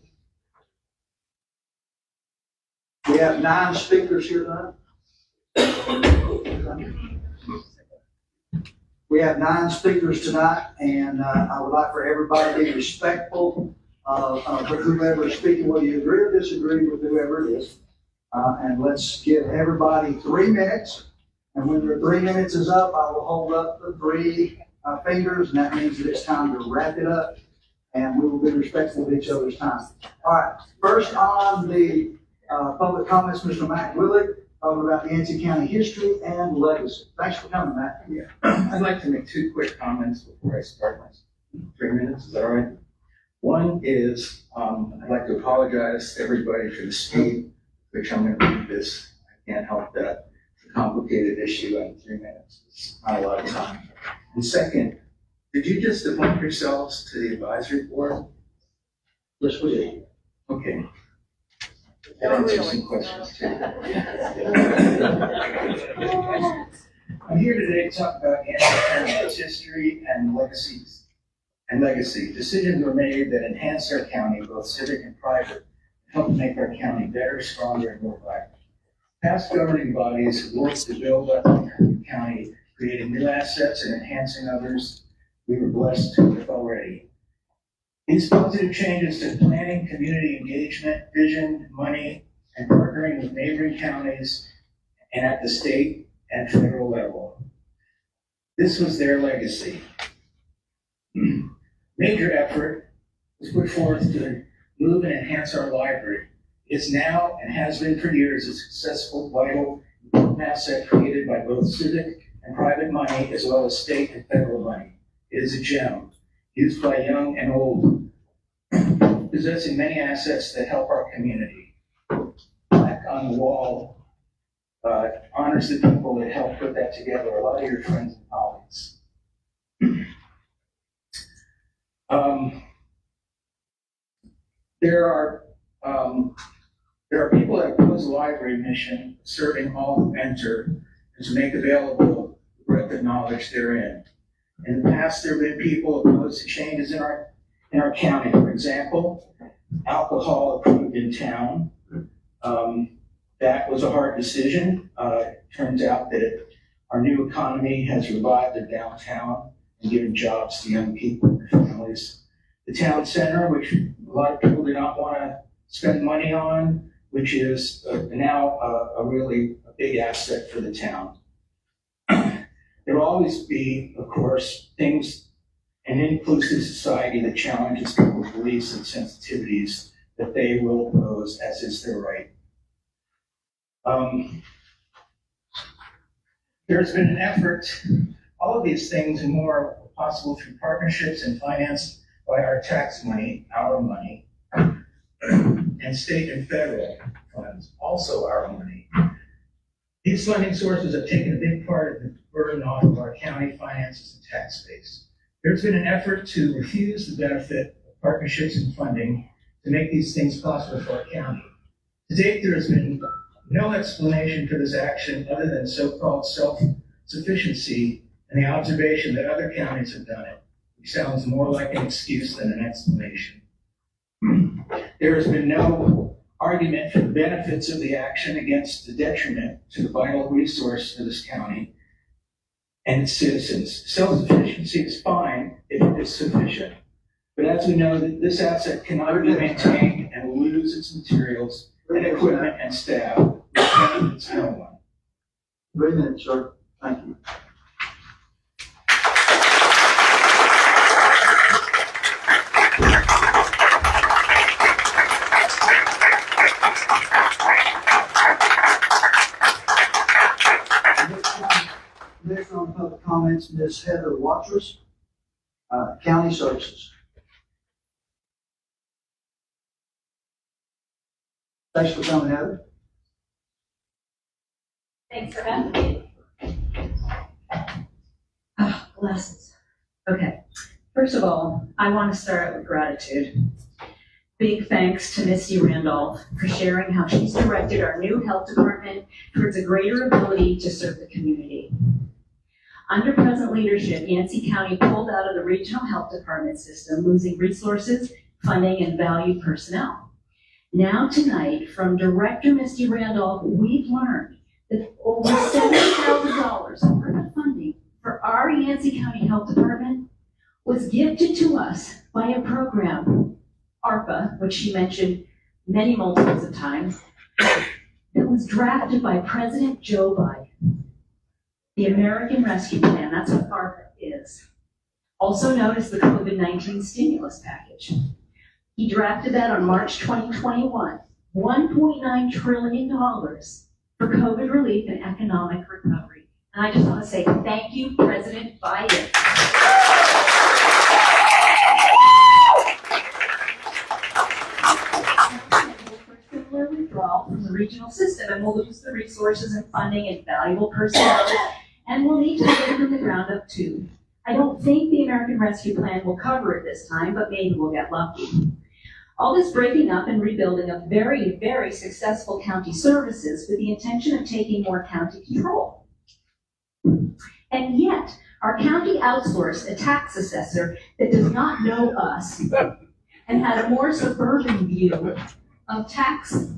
We have 9 speakers here tonight. We have 9 speakers tonight, and I would like for everybody to be respectful of whoever is speaking, whether you agree or disagree with whoever it is. And let's give everybody 3 minutes. And when their 3 minutes is up, I will hold up the 3 fingers, and that means that it's time to wrap it up. And we will be respectful of each other's time. All right, first on the public comments, Mr. Matt Willig, talking about the Yancey County history and legacy. Thanks for coming, Matt. Yeah, I'd like to make 2 quick comments before I start my 3 minutes. Is that all right? One is, I'd like to apologize to everybody for the speed which I'm going to read this. I can't help that. It's a complicated issue, and 3 minutes is not a lot of time. And second, did you just appoint yourselves to the advisory board? Yes, we did. Okay. That answers some questions too. I'm here today to talk about Yancey County's history and legacies. Decisions were made that enhanced our county, both civic and private, and helped make our county better, stronger, and more vibrant. Past governing bodies worked to build up our county, creating new assets and enhancing others we were blessed with already. These positive changes to planning, community engagement, vision, money, and partnering with neighboring counties and at the state and federal level. This was their legacy. Major effort was put forth to move and enhance our library. It's now and has been for years a successful, vital, important asset created by both civic and private money as well as state and federal money. It is a gem used by young and old, possessing many assets that help our community. Plaque on the wall honors the people that helped put that together, a lot of your friends and colleagues. There are people that oppose the library mission, serving all who enter, and to make available the breadth of knowledge therein. In the past, there have been people opposed to changes in our county. For example, alcohol approved in town. That was a hard decision. It turns out that our new economy has revived the downtown and given jobs to young people and their families. The town center, which a lot of people do not want to spend money on, which is now a really big asset for the town. There will always be, of course, things in an inclusive society that challenges people's beliefs and sensitivities that they will oppose, as is their right. There's been an effort, all of these things and more are possible through partnerships and financed by our tax money, our money, and state and federal funds, also our money. These funding sources have taken a big part of the burden off of our county finances and tax base. There's been an effort to refuse the benefit of partnerships and funding to make these things possible for our county. To date, there has been no explanation for this action other than so-called self-sufficiency and the observation that other counties have done it, which sounds more like an excuse than an explanation. There has been no argument for the benefits of the action against the detriment to the vital resource for this county and its citizens. Self-sufficiency is fine if it is sufficient. But as we know, that this asset cannot be maintained and will lose its materials and equipment and staff, which benefits no one. 3 minutes, sir. Thank you. Next on public comments, Ms. Heather Watrous, County Services. Thanks for coming, Heather. Thanks for having me. Glasses. Okay. First of all, I want to start with gratitude. big thanks to Misty Randolph for sharing how she's directed our new health department towards a greater ability to serve the community. Under present leadership, Yancey County pulled out of the regional health department system, losing resources, funding, and valued personnel. Now tonight, from Director Misty Randolph, we've learned that over $70,000 worth of funding for our Yancey County Health Department was gifted to us by a program, ARPA, which she mentioned many multiples of times, that was drafted by President Joe Biden. The American Rescue Plan, that's what ARPA is. Also known as the COVID-19 stimulus package. He drafted that on March 2021, $1.9 trillion for COVID relief and economic recovery. And I just want to say thank you, President Biden. Similar withdrawal from the regional system, and we'll lose the resources and funding and valuable personnel, and we'll need to begin from the ground up too. I don't think the American Rescue Plan will cover it this time, but maybe we'll get lucky. All this breaking up and rebuilding of very, very successful county services with the intention of taking more county control. And yet, our county outsourced a tax assessor that does not know us and had a more suburban view of tax.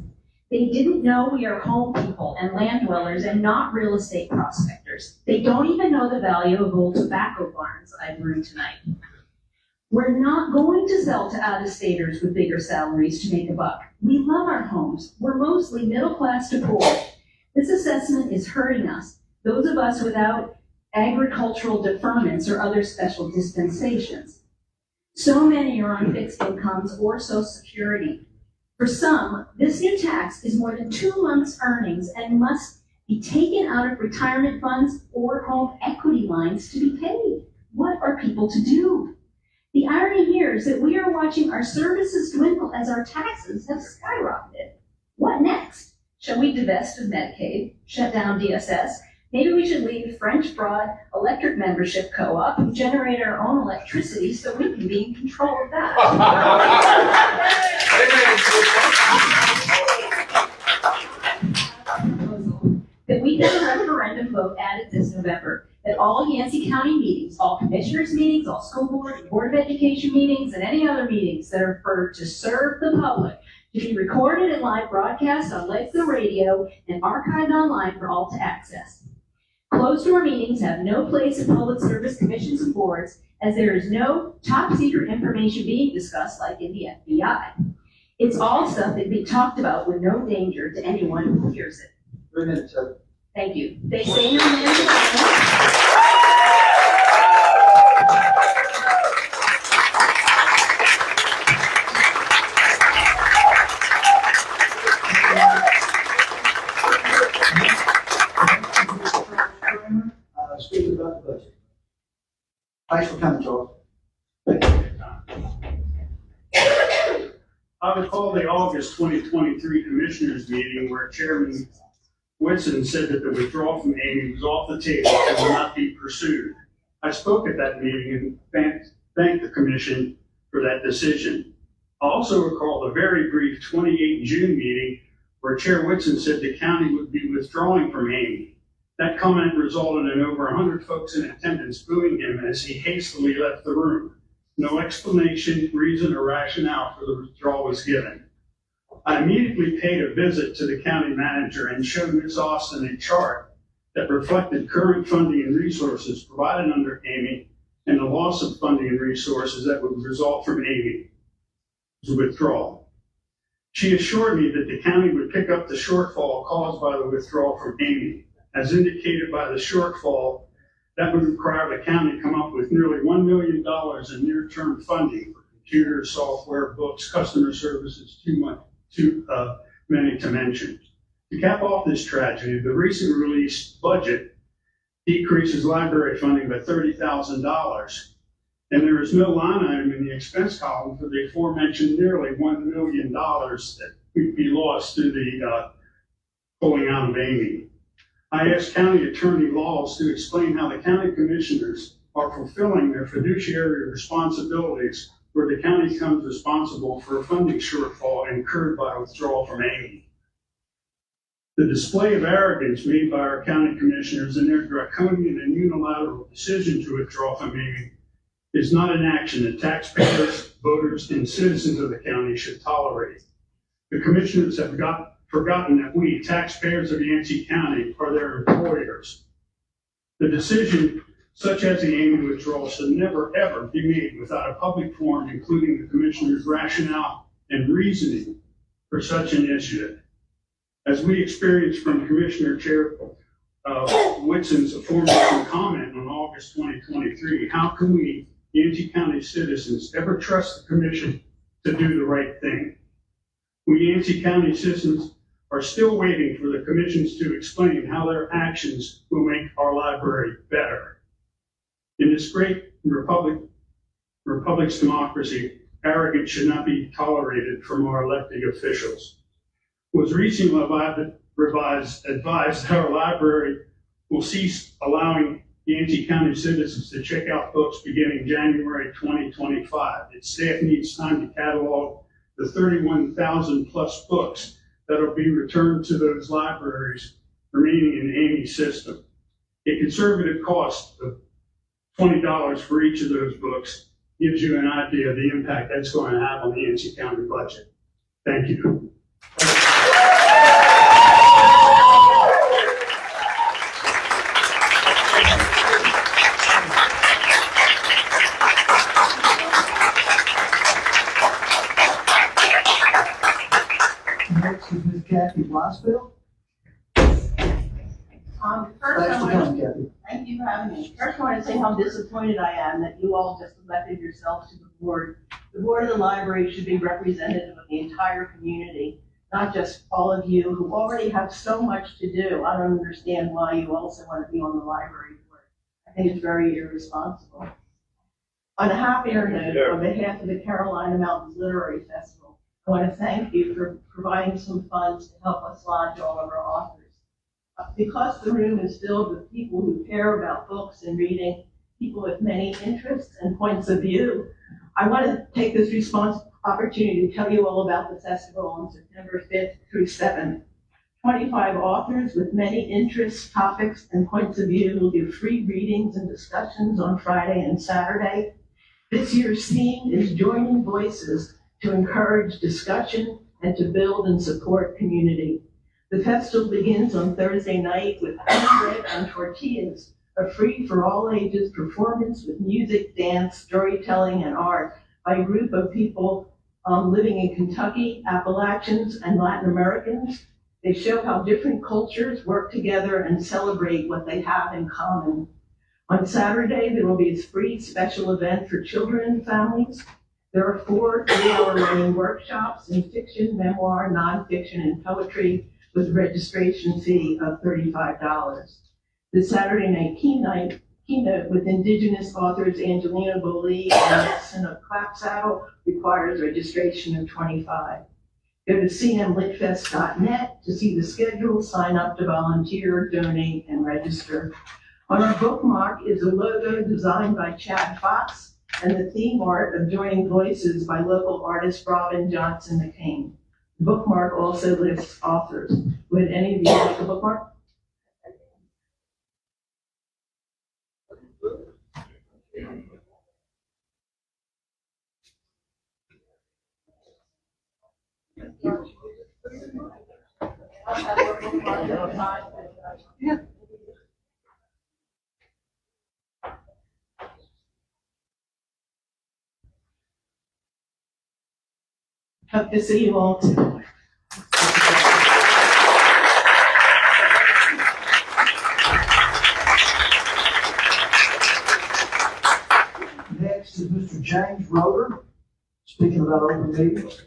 They didn't know we are home people and land dwellers and not real estate prospectors. They don't even know the value of old tobacco barns, I've learned tonight. We're not going to sell to out-of-staters with bigger salaries to make a buck. We love our homes. We're mostly middle class to poor. This assessment is hurting us, those of us without agricultural deferments or other special dispensations. So many are on fixed incomes or Social Security. For some, this new tax is more than 2 months' earnings and must be taken out of retirement funds or home equity lines to be paid. What are people to do? The irony here is that we are watching our services dwindle as our taxes have skyrocketed. What next? Shall we divest of Medicaid, shut down DSS? Maybe we should leave French Broad Electric Membership Co-op and generate our own electricity so we can be in control of that. That we get a referendum vote added this November, that all Yancey County meetings, all commissioners meetings, all school board, board of education meetings, and any other meetings that are for to serve the public, to be recorded and live broadcast on Legs the Radio and archived online for all to access. Closed-door meetings have no place in public service commissions and boards, as there is no top-secret information being discussed like in the FBI. It's all stuff that can be talked about with no danger to anyone who hears it. 3 minutes, sir. Thank you. They say no man Speaking about the budget. Thanks for coming, Charles. I recall the August 2023 Commissioners meeting where Chairman Whitson said that the withdrawal from Amy was off the table and will not be pursued. I spoke at that meeting and thanked the Commission for that decision. I also recall the very brief 28 June meeting where Chair Whitson said the county would be withdrawing from Amy. That comment resulted in over 100 folks in attendance booing him as he hastily left the room. No explanation, reason, or rationale for the withdrawal was given. I immediately paid a visit to the county manager and showed Ms. Austin a chart that reflected current funding and resources provided under Amy and the loss of funding and resources that would result from Amy's withdrawal. She assured me that the county would pick up the shortfall caused by the withdrawal from Amy. As indicated by the shortfall, that would require the county to come up with nearly $1 million in near-term funding for computers, software, books, customer services, too many to mention. To cap off this tragedy, the recent released budget decreases library funding by $30,000, and there is no line item in the expense column for the aforementioned nearly $1 million that would be lost through the pulling out of Amy. I asked County Attorney Laws to explain how the county commissioners are fulfilling their fiduciary responsibilities where the county becomes responsible for a funding shortfall incurred by withdrawal from Amy. The display of arrogance made by our county commissioners in their draconian and unilateral decision to withdraw from Amy is not an action that taxpayers, voters, and citizens of the county should tolerate. The commissioners have forgotten that we, taxpayers of Yancey County, are their employers. The decision, such as the Amy withdrawal, should never, ever be made without a public forum, including the commissioner's rationale and reasoning for such an initiative. As we experienced from Commissioner Chair Whitson's aforementioned comment on August 2023, how can we, Yancey County citizens, ever trust the commission to do the right thing? We Yancey County citizens are still waiting for the commissions to explain how their actions will make our library better. In this great republic's democracy, arrogance should not be tolerated from our elected officials. Was recently advised that our library will cease allowing Yancey County citizens to check out books beginning January 2025. Its staff needs time to catalog the 31,000 plus books that will be returned to those libraries remaining in the Amy system. A conservative cost of $20 for each of those books gives you an idea of the impact that's going to have on the Yancey County budget. Thank you. Next is Ms. Kathy Blosville. First, Thanks for coming, Kathy. thank you for having me. First, I want to say how disappointed I am that you all just elected yourselves to the board. The board of the library should be representative of the entire community, not just all of you who already have so much to do. I don't understand why you also want to be on the library board. I think it's very irresponsible. On a happier note, on behalf of the Carolina Mountains Literary Festival, I want to thank you for providing some funds to help us lodge all of our authors. Because the room is filled with people who care about books and reading, people with many interests and points of view, I want to take this opportunity to tell you all about the festival on September 5th through 7th. 25 authors with many interests, topics, and points of view will do free readings and discussions on Friday and Saturday. This year's theme is Joining Voices to encourage discussion and to build and support community. The festival begins on Thursday night with bread and tortillas, a free for all ages performance with music, dance, storytelling, and art by a group of people living in Kentucky, Appalachians, and Latin Americans. They show how different cultures work together and celebrate what they have in common. On Saturday, there will be a free special event for children and families. There are 4 3-hour running workshops in fiction, memoir, nonfiction, and poetry with a registration fee of $35. The Saturday night keynote with Indigenous authors Angelina Bolee and Nelson of Clapsaddle requires registration of $25. Go to cmlitfest.net to see the schedule, sign up to volunteer, donate, and register. On our bookmark is a logo designed by Chad Fox and the theme art of Joining Voices by local artist Robin Johnson McCain. The bookmark also lists authors. Would any of you like a bookmark? Yeah. Hope to see you all too. Next is Mr. James Roeder, speaking about open meetings.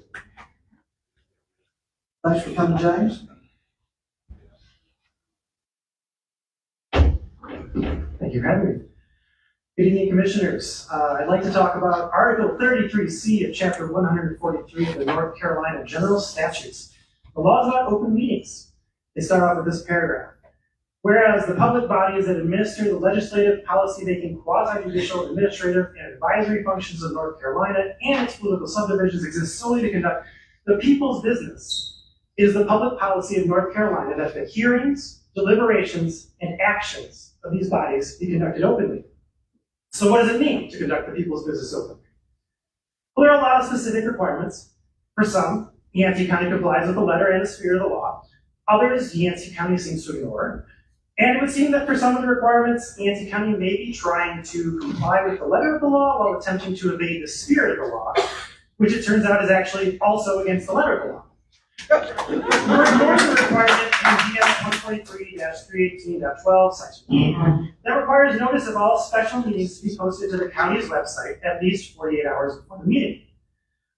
Thanks for coming, James. Thank you for having me. Good evening, Commissioners. I'd like to talk about Article 33C of Chapter 143 of the North Carolina General Statutes, the laws about open meetings. They start off with this paragraph. Whereas the public bodies that administer the legislative, policy-making, quasi-judicial, administrative, and advisory functions of North Carolina and its political subdivisions exist solely to conduct the people's business, it is the public policy of North Carolina that the hearings, deliberations, and actions of these bodies be conducted openly. So what does it mean to conduct the people's business openly? Well, there are a lot of specific requirements. For some, Yancey County complies with the letter and the spirit of the law. Others, Yancey County seems to ignore. And it would seem that for some of the requirements, Yancey County may be trying to comply with the letter of the law while attempting to evade the spirit of the law, which it turns out is actually also against the letter of the law. We're ignoring the requirement in GS 143-318.12, Section 8, that requires notice of all special meetings to be posted to the county's website at least 48 hours before the meeting.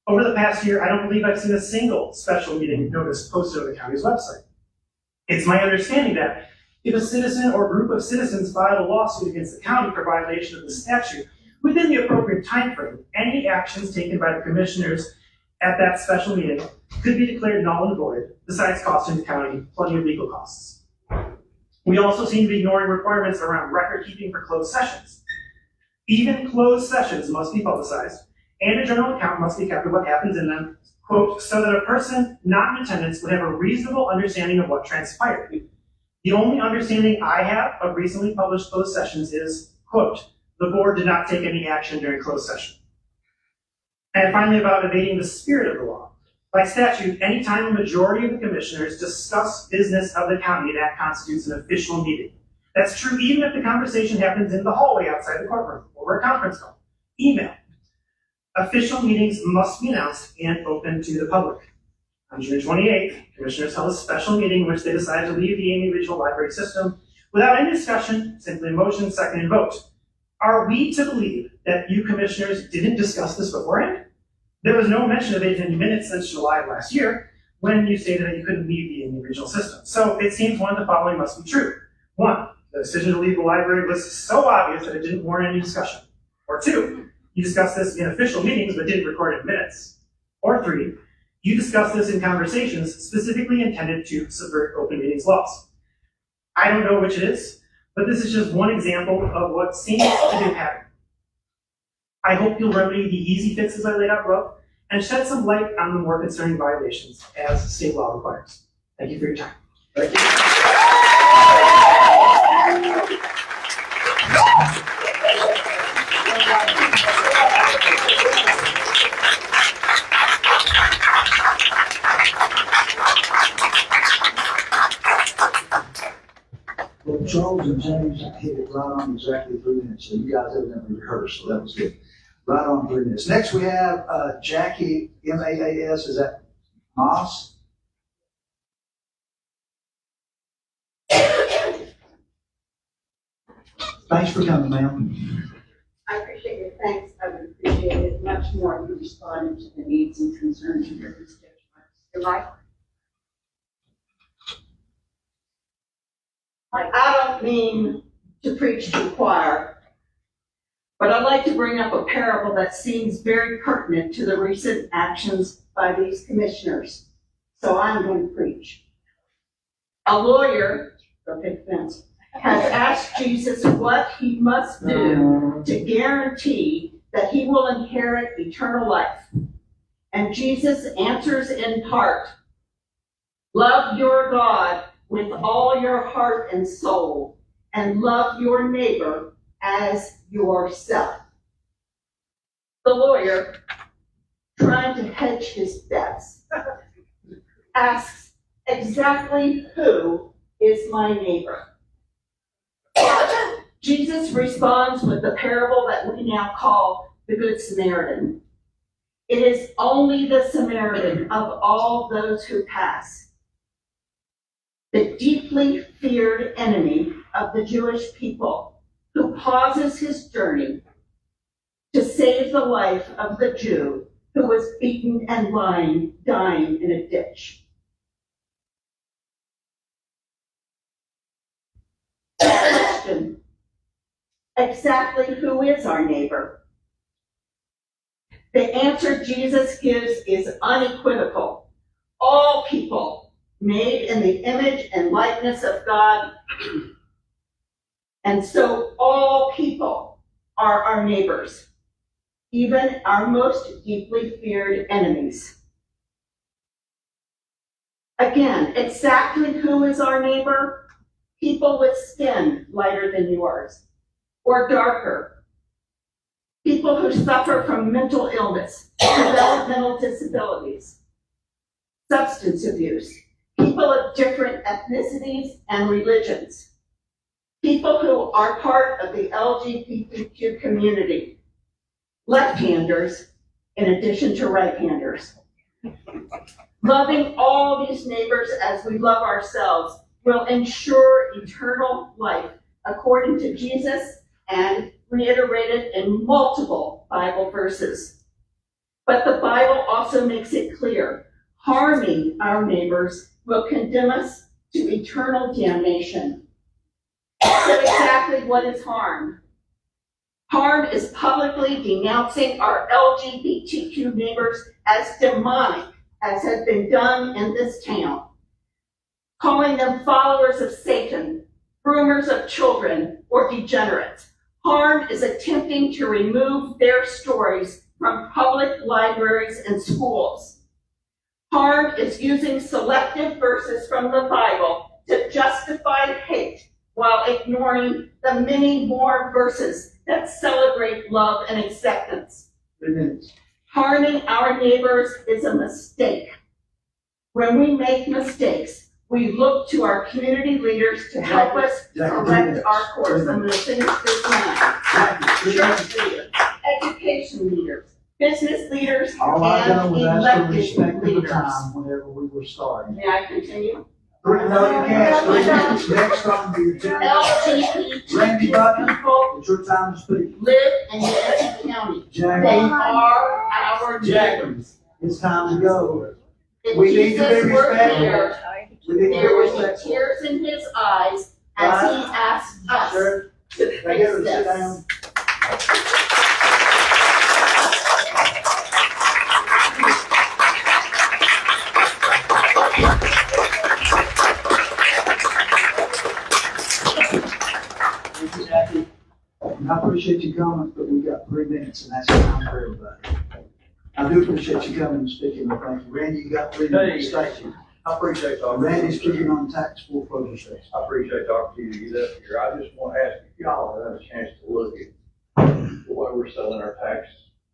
Over the past year, I don't believe I've seen a single special meeting notice posted on the county's website. It's my understanding that if a citizen or group of citizens filed a lawsuit against the county for violation of the statute within the appropriate time frame, any actions taken by the commissioners at that special meeting could be declared null and void, besides costing the county plenty of legal costs. We also seem to be ignoring requirements around record keeping for closed sessions. Even closed sessions must be publicized, and a journal account must be kept of what happens in them, quote, so that a person not in attendance would have a reasonable understanding of what transpired. The only understanding I have of recently published closed sessions is, quote, the board did not take any action during closed session. And finally, about evading the spirit of the law. By statute, any time a majority of the commissioners discuss business of the county, that constitutes an official meeting. That's true even if the conversation happens in the hallway outside the courtroom, over a conference call, email. Official meetings must be announced and open to the public. On June 28th, commissioners held a special meeting in which they decided to leave the Amy Regional Library system without any discussion, simply motion, second, and vote. Are we to believe that you commissioners didn't discuss this beforehand? There was no mention of it in minutes since July of last year, when you stated that you couldn't leave the Amy Regional system. So it seems one of the following must be true. One, the decision to leave the library was so obvious that it didn't warrant any discussion. Or two, you discussed this in official meetings but didn't record it in minutes. Or three, you discussed this in conversations specifically intended to subvert open meetings laws. I don't know which it is, but this is just one example of what seems to be happening. I hope you'll remedy the easy fixes I laid out above and shed some light on the more concerning violations as state law requires. Thank you for your time. Thank you. Well, Charles and James hit it right on exactly 3 minutes, so you guys evidently rehearsed, so that was good. Right on 3 minutes. Next we have Jackie, M-A-A-S, is that Moss? Thanks for coming, ma'am. I appreciate your thanks. I would appreciate it much more if you responded to the needs and concerns of your constituents. You're right. I don't mean to preach to the choir, but I'd like to bring up a parable that seems very pertinent to the recent actions by these commissioners. So I'm going to preach. A lawyer, go take offense, has asked Jesus what he must do to guarantee that he will inherit eternal life. And Jesus answers in part, love your God with all your heart and soul, and love your neighbor as yourself. The lawyer, trying to hedge his bets, asks, exactly who is my neighbor? Jesus responds with the parable that we now call the Good Samaritan. It is only the Samaritan of all those who pass, the deeply feared enemy of the Jewish people, who pauses his journey to save the life of the Jew who was beaten and dying in a ditch. Question: exactly who is our neighbor? The answer Jesus gives is unequivocal. All people made in the image and likeness of God And so all people are our neighbors, even our most deeply feared enemies. Again, exactly who is our neighbor? People with skin lighter than yours, or darker. People who suffer from mental illness, developmental disabilities, substance abuse, people of different ethnicities and religions, people who are part of the LGBTQ community, left-handers in addition to right-handers. Loving all these neighbors as we love ourselves will ensure eternal life according to Jesus and reiterated in multiple Bible verses. But the Bible also makes it clear, harming our neighbors will condemn us to eternal damnation. So exactly what is harm? Harm is publicly denouncing our LGBTQ neighbors as demonic, as has been done in this town, calling them followers of Satan, groomers of children, or degenerates. Harm is attempting to remove their stories from public libraries and schools. Harm is using selective verses from the Bible to justify hate while ignoring the many more verses that celebrate love and acceptance. Harming our neighbors is a mistake. When we make mistakes, we look to our community leaders to help us correct our course. I'm going to finish this line. Church leaders, education leaders, business leaders, All I done and was ask for elected respect of the leaders. time whenever we were starting. May I continue? No, you can't. Next on the agenda, Randy LGBTQ Butler, people it's your time to speak. live in Yancey County. They Jackie, are our neighbors. it's time to go. If We need to be Jesus were respectful. here, We need to there be would be respectful. tears in his eyes as he asked us Sir, to can I get her fix to sit this. down? Thank you, Jackie. And I appreciate your comments, but we've got 3 minutes and that's time for everybody. I do appreciate you coming and speaking, and thank you. Randy, you got 3 minutes, thank you. I appreciate the Randy's opportunity. speaking on taxable photo session. I appreciate the opportunity to get up here. I just want to ask if y'all have had a chance to look at the way we're selling our tax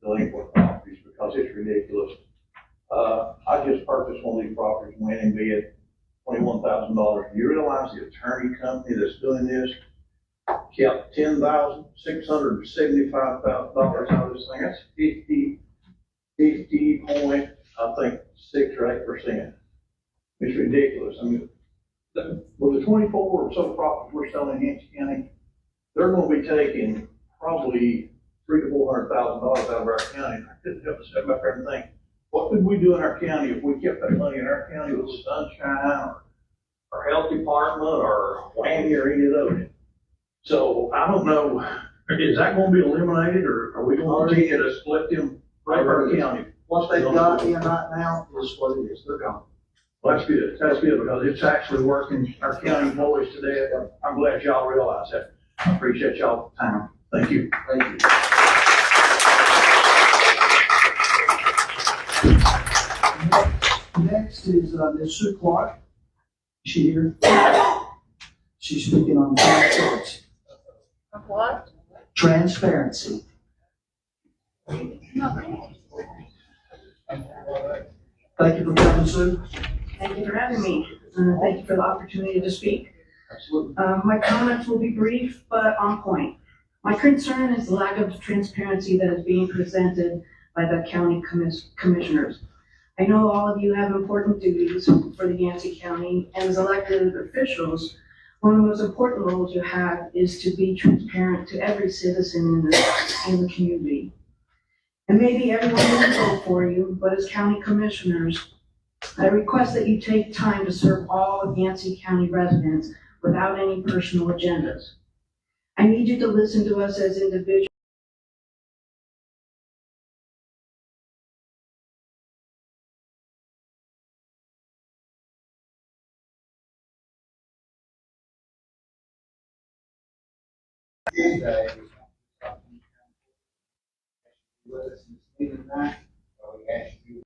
delinquent properties because it's ridiculous. I just purchased one of these properties, went and bid $21,000. Do you realize the attorney company that's doing this kept $10,675,000 out of this thing? That's 50 point, I think, 6 or 8%. It's ridiculous. I mean, with the 24 or so properties we're selling in Yancey County, they're going to be taking probably $300,000 to $400,000 out of our county. I couldn't help but step back there and think, what could we do in our county if we kept that money in our county with sunshine or health department or WAMI or any of those? So I don't know, is that going to be eliminated or are we going to continue to split them right per county? What they've got in right now is what it is, they're gone. Well, that's good. That's good because it's actually working our county employees today. I'm glad y'all realize that. I appreciate y'all's time. Thank you. Thank you. Next is Ms. Sue Clark. Is she here? She's speaking on transparency. What? Transparency. Thank you for coming, Sue. Thank you for having me. Thank you for the opportunity to speak. Absolutely. My comments will be brief, but on point. My concern is the lack of transparency that is being presented by the county commissioners. I know all of you have important duties for the Yancey County, and as elected officials, one of the most important roles you have is to be transparent to every citizen in the community. And maybe everyone will vote for you, but as county commissioners, I request that you take time to serve all of Yancey County residents without any personal agendas. I need you to listen to us as individuals. Wednesday, with us in this meeting tonight, we ask you